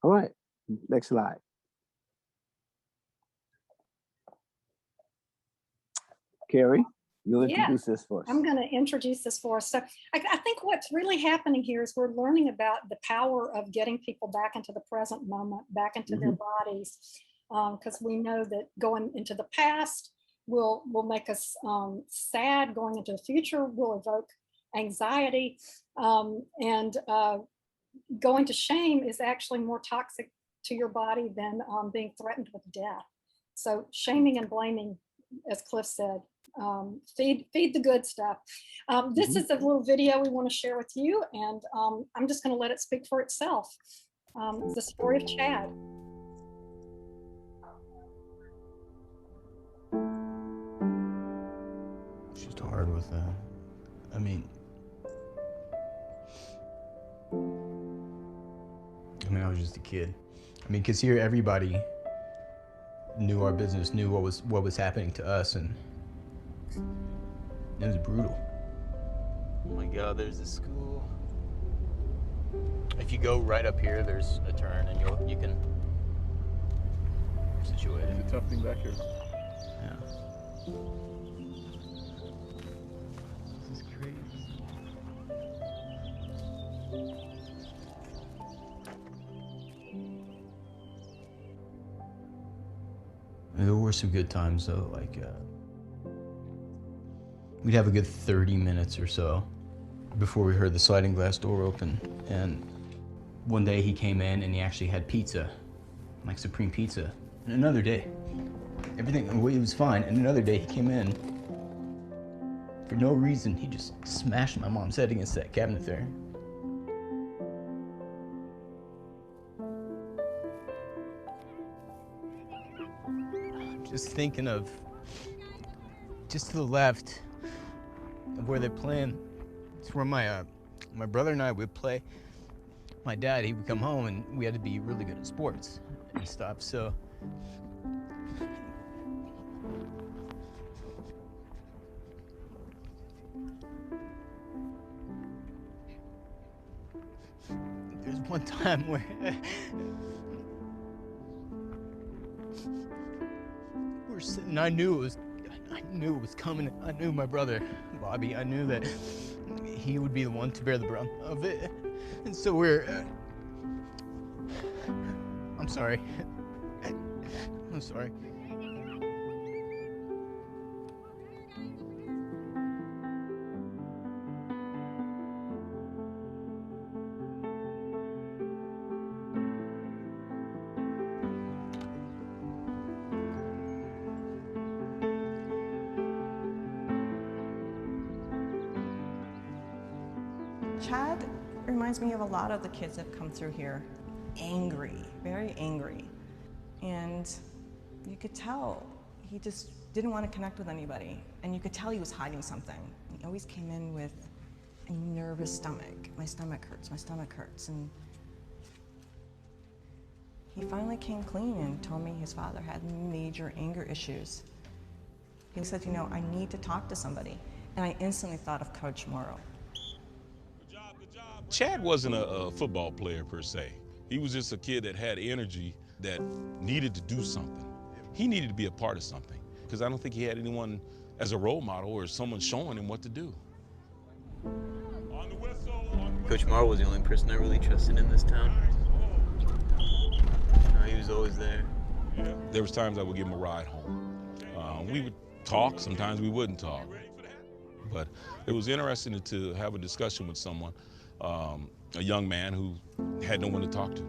All right, next slide. Carey, you'll introduce this for us. I'm going to introduce this for us. So I think what's really happening here is we're learning about the power of getting people back into the present moment, back into their bodies, because we know that going into the past will make us sad. Going into the future will evoke anxiety, and going to shame is actually more toxic to your body than being threatened with death. So shaming and blaming, as Cliff said, feed the good stuff. This is a little video we want to share with you, and I'm just going to let it speak for itself. It's the story of Chad. She's hard with that. I mean, I was just a kid. Because here everybody knew our business, knew what was happening to us, and it was brutal. Oh my God, there's a school. If you go right up here, there's a turn, and you can situate it. It's a tough thing back here. Yeah. This is crazy. There were some good times though, we'd have a good 30 minutes or so before we heard the sliding glass door open. And one day he came in and he actually had pizza, like supreme pizza. And another day, it was fine. And another day he came in, for no reason, he just smashed my mom's head against that cabinet there. Just thinking of, just to the left of where they're playing, it's where my brother and I would play. My dad, he would come home and we had to be really good at sports and stuff. So There's one time where we were sitting, I knew it was coming. I knew my brother, Bobby, I knew that he would be the one to bear the brunt of it. And so I'm sorry. I'm sorry. Chad reminds me of a lot of the kids that come through here. Angry, very angry. And you could tell he just didn't want to connect with anybody. And you could tell he was hiding something. He always came in with a nervous stomach. My stomach hurts, my stomach hurts. And he finally came clean and told me his father had major anger issues. He said, you know, I need to talk to somebody. And I instantly thought of Coach Morrow. Chad wasn't a football player per se. He was just a kid that had energy that needed to do something. He needed to be a part of something because I don't think he had anyone as a role model or someone showing him what to do. Coach Morrow was the only person I really trusted in this town. He was always there. Yeah. There was times I would give him a ride home. We would talk, sometimes we wouldn't talk. But it was interesting to have a discussion with someone, a young man who had no one to talk to.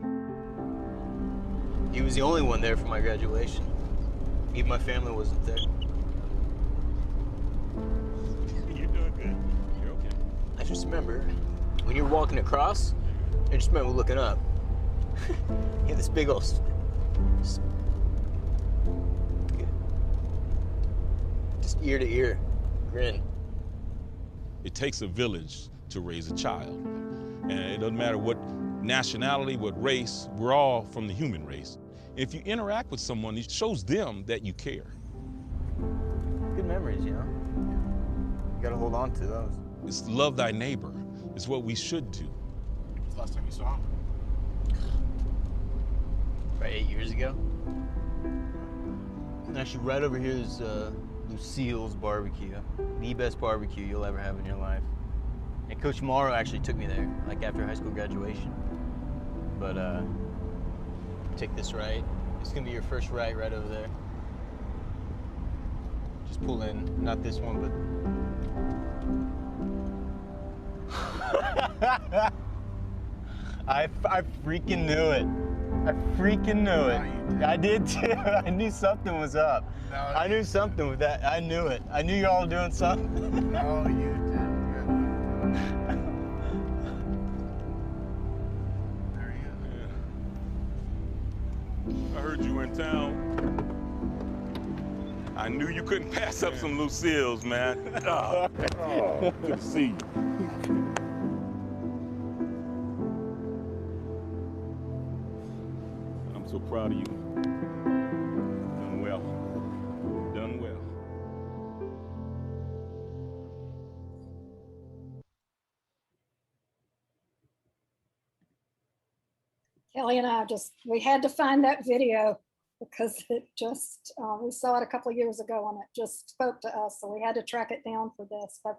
He was the only one there for my graduation. Even my family wasn't there. You're doing good. You're okay. I just remember when you were walking across, I just remember looking up. You had this big old just ear to ear grin. It takes a village to raise a child. And it doesn't matter what nationality, what race, we're all from the human race. If you interact with someone, it shows them that you care. Good memories, you know? You gotta hold on to those. It's love thy neighbor. It's what we should do. When's the last time you saw him? About 8 years ago. And actually, right over here is Lucille's barbecue. The best barbecue you'll ever have in your life. And Coach Morrow actually took me there, like after high school graduation. But take this right. It's gonna be your first right over there. Just pull in, not this one, but. I freaking knew it. I freaking knew it. I did too. I knew something was up. No, I knew something with that. I knew it. I knew y'all doing something. No, you didn't. There he is. I heard you in town. I knew you couldn't pass up some Lucille's, man. Oh, good to see you. I'm so proud of you. Done well. Done well. Kelly and I we had to find that video because it just, we saw it a couple of years ago and it just spoke to us. So we had to track it down for this. But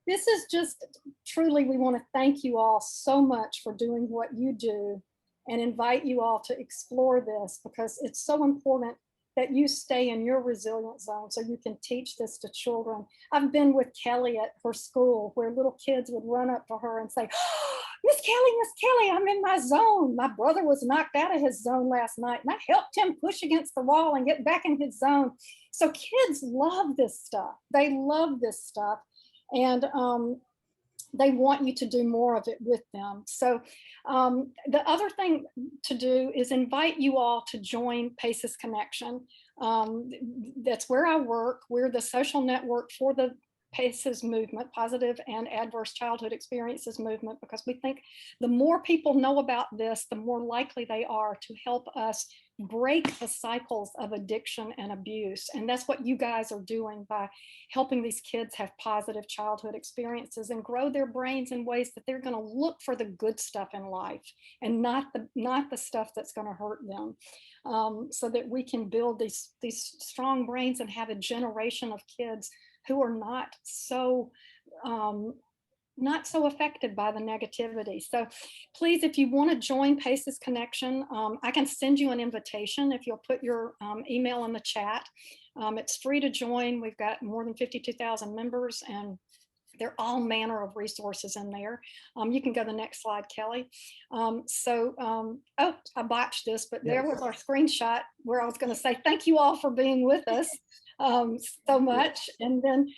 this is just truly, we want to thank you all so much for doing what you do and invite you all to explore this because it's so important that you stay in your resilient zone so you can teach this to children. I've been with Kelly at her school where little kids would run up to her and say, oh, Miss Kelly, I'm in my zone. My brother was knocked out of his zone last night and I helped him push against the wall and get back in his zone. So kids love this stuff. They love this stuff. And they want you to do more of it with them. So the other thing to do is invite you all to join PACES Connection. That's where I work. We're the social network for the PACES movement, Positive and Adverse Childhood Experiences movement, because we think the more people know about this, the more likely they are to help us break the cycles of addiction and abuse. And that's what you guys are doing by helping these kids have positive childhood experiences and grow their brains in ways that they're going to look for the good stuff in life and not the stuff that's going to hurt them, so that we can build these strong brains and have a generation of kids who are not so affected by the negativity. So please, if you want to join Paces Connection, I can send you an invitation if you'll put your email in the chat. It's free to join. We've got more than 52,000 members, and there are all manner of resources in there. You can go to the next slide, Kelly. Oh, I botched this, but there was our screenshot where I was going to say thank you all for being with us so much. And then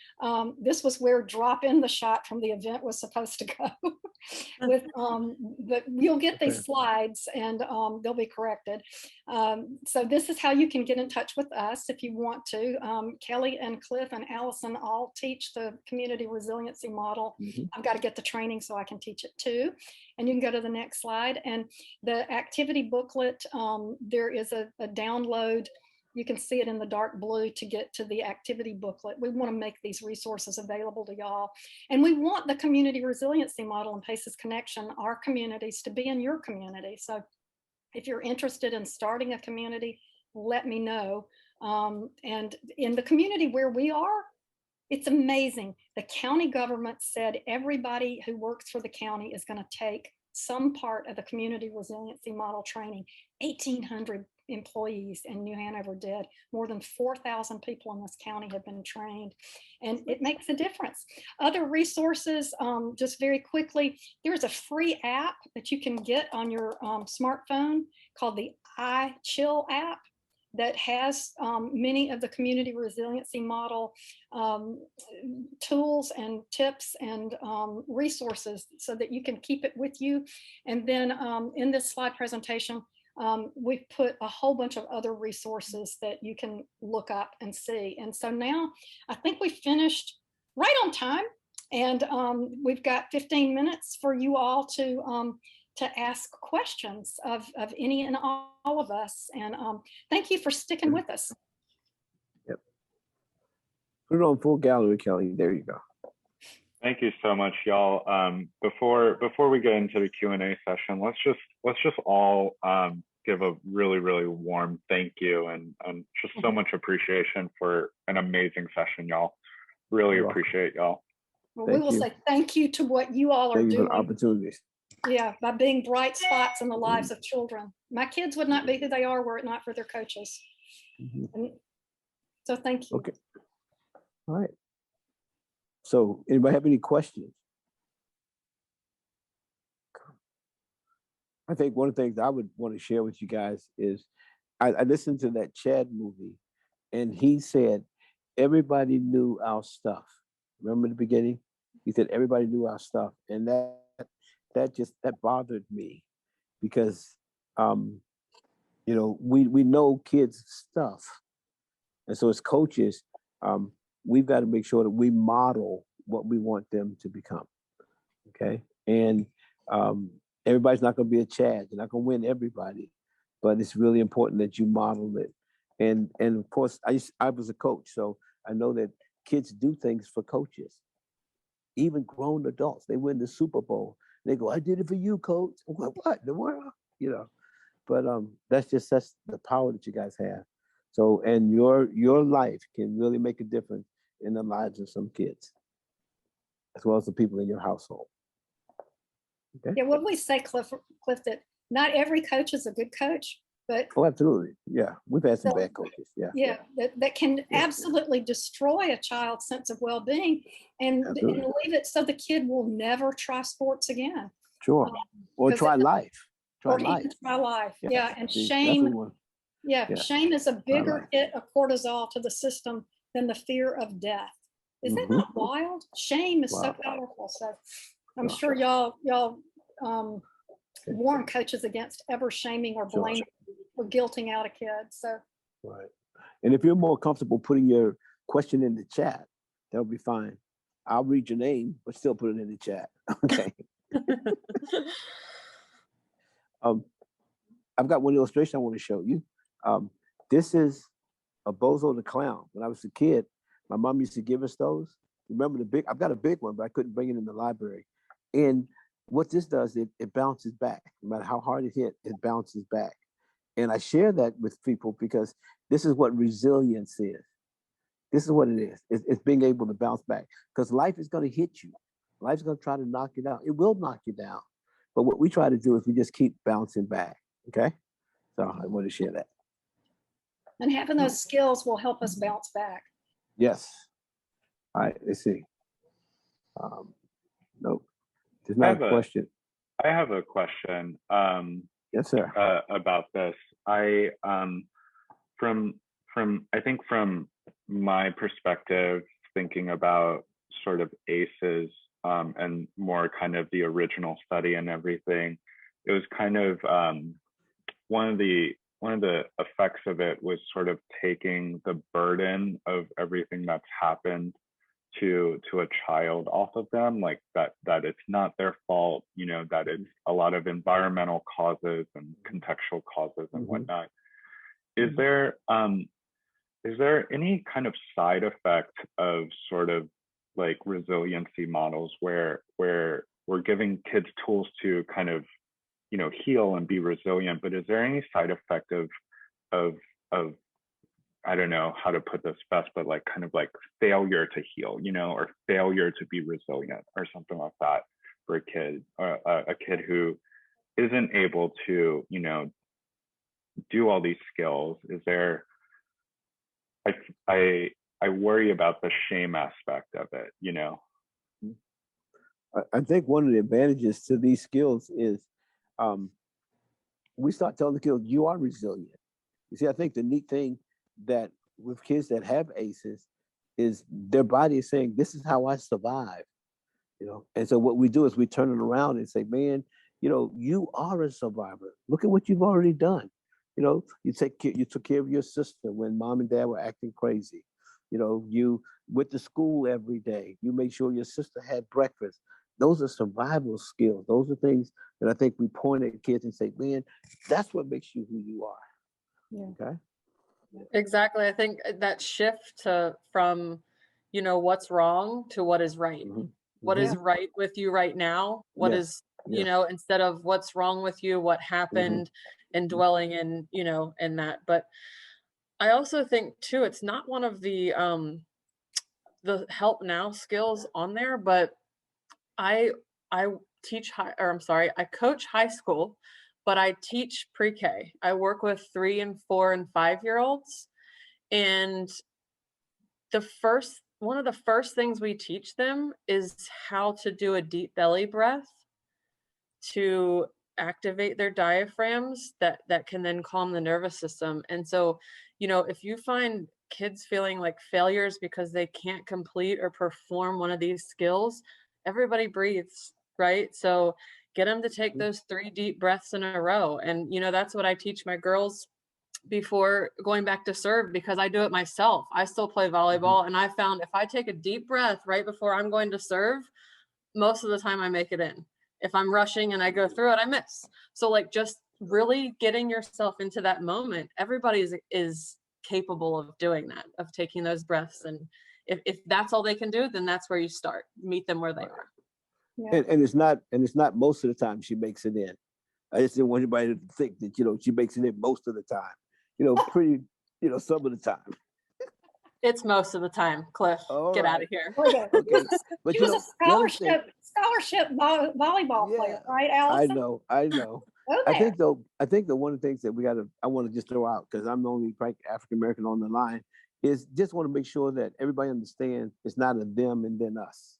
this was where drop in the shot from the event was supposed to go. But you'll get these slides and they'll be corrected. So this is how you can get in touch with us if you want to. Kelly and Cliff and Alison all teach the Community Resiliency Model. I've got to get the training so I can teach it too. And you can go to the next slide. And the activity booklet, there is a download. You can see it in the dark blue to get to the activity booklet. We want to make these resources available to y'all. And we want the Community Resiliency Model and Paces Connection, our communities, to be in your community. So if you're interested in starting a community, let me know. And in the community where we are, it's amazing. The county government said everybody who works for the county is going to take some part of the Community Resiliency Model training. 1,800 employees in New Hanover did. More than 4,000 people in this county have been trained, and it makes a difference. Other resources, just very quickly, there's a free app that you can get on your smartphone called the iChill app that has many of the Community Resiliency Model tools and tips and resources so that you can keep it with you. And then in this slide presentation, we've put a whole bunch of other resources that you can look up and see. And so now I think we finished right on time, and we've got 15 minutes for you all to ask questions of any and all of us. And thank you for sticking with us. Yep. Put it on full gallery, Kelly. There you go. Thank you so much, y'all. Before we get into the Q&A session, let's just all give a really, really warm thank you and just so much appreciation for an amazing session, y'all. Really appreciate y'all. Well, we will say thank you to what you all are doing. Thank you for the opportunities. Yeah, by being bright spots in the lives of children. My kids would not be who they are were it not for their coaches. And so thank you. Okay. All right. So anybody have any questions? I think one of the things I would want to share with you guys is I listened to that Chad movie, and he said everybody knew our stuff. Remember the beginning? He said everybody knew our stuff, and that bothered me because you know, we know kids' stuff, and so as coaches, we've got to make sure that we model what we want them to become. Okay, and everybody's not going to be a Chad. You're not going to win everybody, but it's really important that you model it. And of course, I was a coach, so I know that kids do things for coaches. Even grown adults, they win the Super Bowl. They go, "I did it for you, coach." What in the world? You know, but that's the power that you guys have. So, and your life can really make a difference in the lives of some kids, as well as the people in your household. Okay. Yeah, what we say, Cliff, that not every coach is a good coach, but absolutely, yeah, we've had some bad coaches, yeah, that can absolutely destroy a child's sense of well-being and leave it so the kid will never try sports again. Sure, or try life. Try life. Yeah, and shame. Shame is a bigger hit of cortisol to the system than the fear of death. Is that not wild? Shame is so powerful. So I'm sure y'all warn coaches against ever shaming or blaming or guilting out a kid. So right. And if you're more comfortable putting your question in the chat, that'll be fine. I'll read your name, but still put it in the chat. Okay. I've got one illustration I want to show you. This is a Bozo the Clown. When I was a kid, my mom used to give us those. Remember the big, I've got a big one, but I couldn't bring it in the library. And what this does, it bounces back. No matter how hard it hit, it bounces back. And I share that with people because this is what resilience is. This is what it is. It's being able to bounce back because life is going to hit you. Life's going to try to knock you down. It will knock you down. But what we try to do is we just keep bouncing back. Okay. So I want to share that. And having those skills will help us bounce back. Yes. All right. Let's see. Nope. There's not a question. I have a question. Yes, sir. About this. I from I think from my perspective, thinking about sort of ACEs and more kind of the original study and everything, it was kind of one of the effects of it was sort of taking the burden of everything that's happened to a child off of them, like that it's not their fault, you know, that it's a lot of environmental causes and contextual causes and whatnot. Is there any kind of side effect of sort of like resiliency models where we're giving kids tools to kind of, you know, heal and be resilient, but is there any side effect of I don't know how to put this best, but like kind of like failure to heal, you know, or failure to be resilient or something like that for a kid, or a kid who isn't able to, you know, do all these skills? Is there, I worry about the shame aspect of it, you know? I think one of the advantages to these skills is we start telling the kids, you are resilient. You see, I think the neat thing that with kids that have ACEs is their body is saying, this is how I survive, you know? And so what we do is we turn it around and say, man, you know, you are a survivor. Look at what you've already done. You know, you took care of your sister when mom and dad were acting crazy. You know, you went to school every day. You made sure your sister had breakfast. Those are survival skills. Those are things that I think we point at kids and say, man, that's what makes you who you are. Yeah. Okay. Exactly. I think that shift from, you know, what's wrong to what is right. What is right with you right now? What is, you know, instead of what's wrong with you, what happened, and dwelling in, you know, in that. But I also think too, it's not one of the help now skills on there, but I coach high school, but I teach pre-K. I work with 3 and 4 and 5-year-olds. And one of the first things we teach them is how to do a deep belly breath to activate their diaphragms that can then calm the nervous system. And so, you know, if you find kids feeling like failures because they can't complete or perform one of these skills, everybody breathes, right? So get them to take those 3 deep breaths in a row. And, you know, that's what I teach my girls before going back to serve, because I do it myself. I still play volleyball, and I found if I take a deep breath right before I'm going to serve, most of the time I make it in. If I'm rushing and I go through it, I miss. So like just really getting yourself into that moment, everybody is capable of doing that, of taking those breaths. And if that's all they can do, then that's where you start. Meet them where they are. Yeah. And it's not most of the time she makes it in. I just didn't want anybody to think that, you know, she makes it in most of the time. You know, pretty, you know, some of the time. It's most of the time, Cliff. Get out of here. Okay. But she was a scholarship volleyball player, right, Alison? I know. I think the one of the things that I want to just throw out, because I'm the only African American on the line, is just want to make sure that everybody understands it's not a them and then us.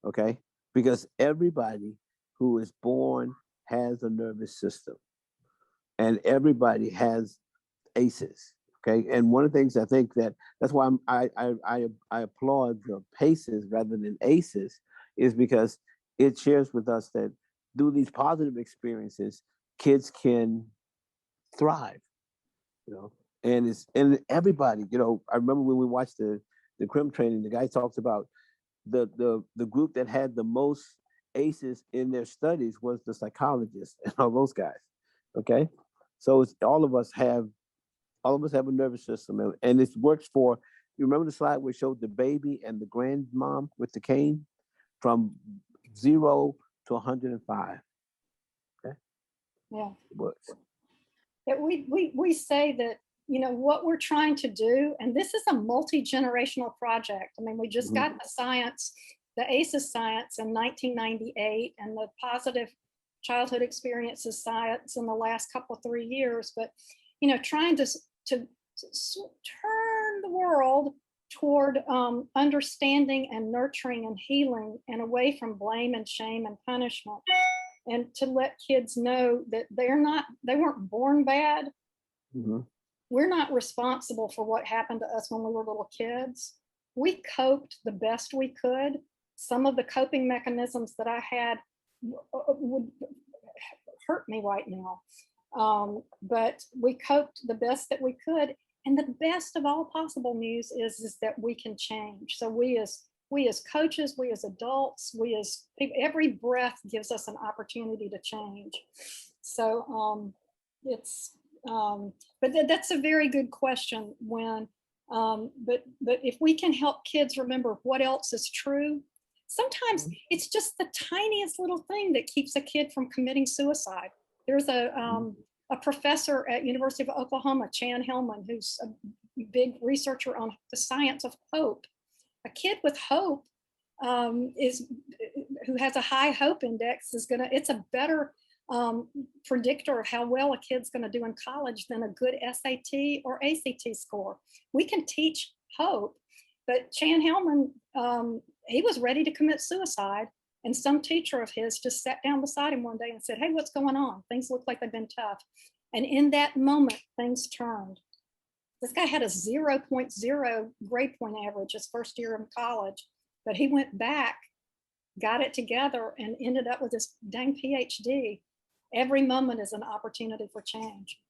Okay? Because everybody who is born has a nervous system, and everybody has ACEs. Okay, and one of the things I think that's why I applaud the PACEs rather than ACEs, is because it shares with us that through these positive experiences, kids can thrive. You know, and everybody. You know, I remember when we watched the crim training, the guy talks about the group that had the most ACEs in their studies was the psychologists and all those guys. Okay, so it's all of us have All of us have a nervous system, and it works for. You remember the slide where it showed the baby and the grandmom with the cane from 0 to 105. Okay. Yeah. It works. That we say that, you know, what we're trying to do, and this is a multi-generational project. I mean, we just got the science, the ACEs science in 1998, and the positive childhood experiences science in the last couple, 3 years. But, you know, trying to turn the world toward understanding and nurturing and healing, and away from blame and shame and punishment, and to let kids know that they weren't born bad. We're not responsible for what happened to us when we were little kids. We coped the best we could. Some of the coping mechanisms that I had would hurt me right now. But we coped the best that we could. And the best of all possible news is that we can change. So we as coaches, we as adults, we as people, every breath gives us an opportunity to change. So but that's a very good question. But if we can help kids remember what else is true, sometimes it's just the tiniest little thing that keeps a kid from committing suicide. There's a professor at University of Oklahoma, Chan Hellman, who's a big researcher on the science of hope. A kid with hope who has a high hope index it's a better predictor of how well a kid's gonna do in college than a good SAT or ACT score. We can teach hope, but Chan Hellman, he was ready to commit suicide, and some teacher of his just sat down beside him one day and said, "Hey, what's going on? Things look like they've been tough." And in that moment, things turned. This guy had a 0.0 grade point average his first year in college, but he went back, got it together, and ended up with this dang PhD. Every moment is an opportunity for change.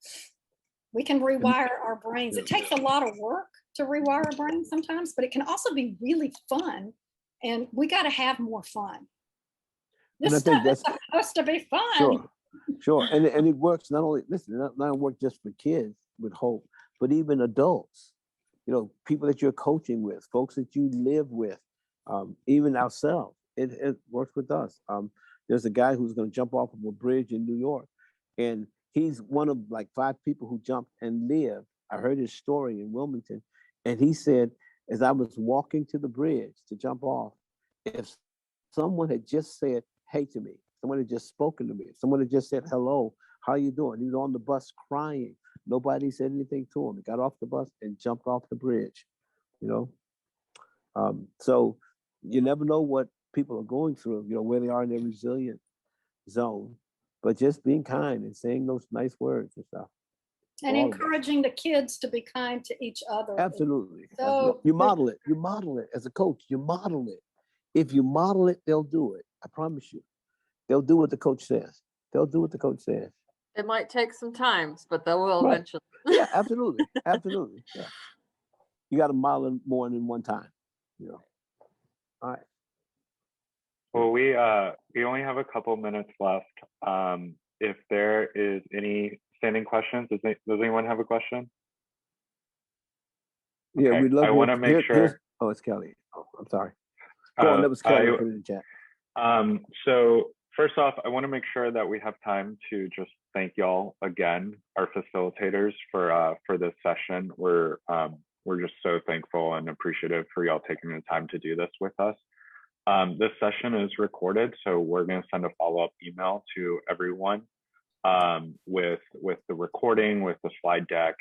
We can rewire our brains. It takes a lot of work to rewire our brains sometimes, but it can also be really fun. And we got to have more fun. This stuff is supposed to be fun. Sure. And it works not only, not work just for kids with hope, but even adults, you know, people that you're coaching with, folks that you live with, even ourselves. It works with us. There's a guy who's going to jump off of a bridge in New York, and he's one of like 5 people who jumped and lived. I heard his story in Wilmington, and he said, as I was walking to the bridge to jump off, if someone had just said, "Hey" to me, someone had just spoken to me, someone had just said, "Hello, how you doing?" He was on the bus crying. Nobody said anything to him. He got off the bus and jumped off the bridge, you know? So you never know what people are going through, you know, where they are in their resilient zone, but just being kind and saying those nice words and stuff. And encouraging the kids to be kind to each other. Absolutely. So you model it. You model it as a coach. You model it. If you model it, they'll do it. I promise you. They'll do what the coach says. They'll do what the coach says. It might take some time, but they will eventually. Yeah, absolutely. Absolutely. Yeah. You got to model it more than one time, you know. All right. Well, we only have a couple minutes left. If there is any standing questions, does anyone have a question? Yeah, okay. we'd love. I want to make sure. Oh, it's Kelly. Oh, I'm sorry. Go on, that was Kelly. Put it in the chat. So first off, I want to make sure that we have time to just thank y'all again, our facilitators, for this session. We're just so thankful and appreciative for y'all taking the time to do this with us. This session is recorded, so we're going to send a follow-up email to everyone with the recording, with the slide deck,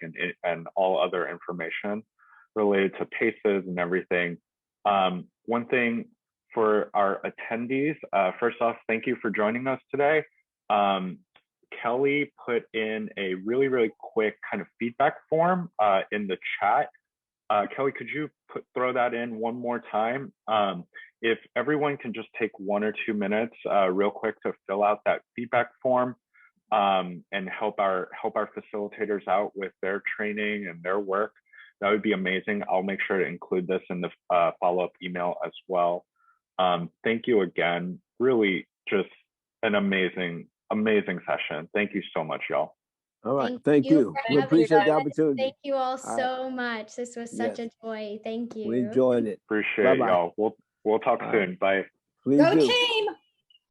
and all other information related to PACEs and everything. One thing for our attendees, first off, thank you for joining us today. Kelly put in a really, really quick kind of feedback form in the chat. Kelly, could you throw that in one more time? If everyone can just take 1 or 2 minutes real quick to fill out that feedback form and help our facilitators out with their training and their work, that would be amazing. I'll make sure to include this in the follow-up email as well. Thank you again. Really just an amazing session. Thank you so much, y'all. All right. Thank you. for We having appreciate the us. opportunity. Thank you all right. so much. This was such Yes. a joy. Thank you. We enjoyed it. Appreciate Bye-bye. y'all. We'll talk All soon. Bye. Please Go do. team!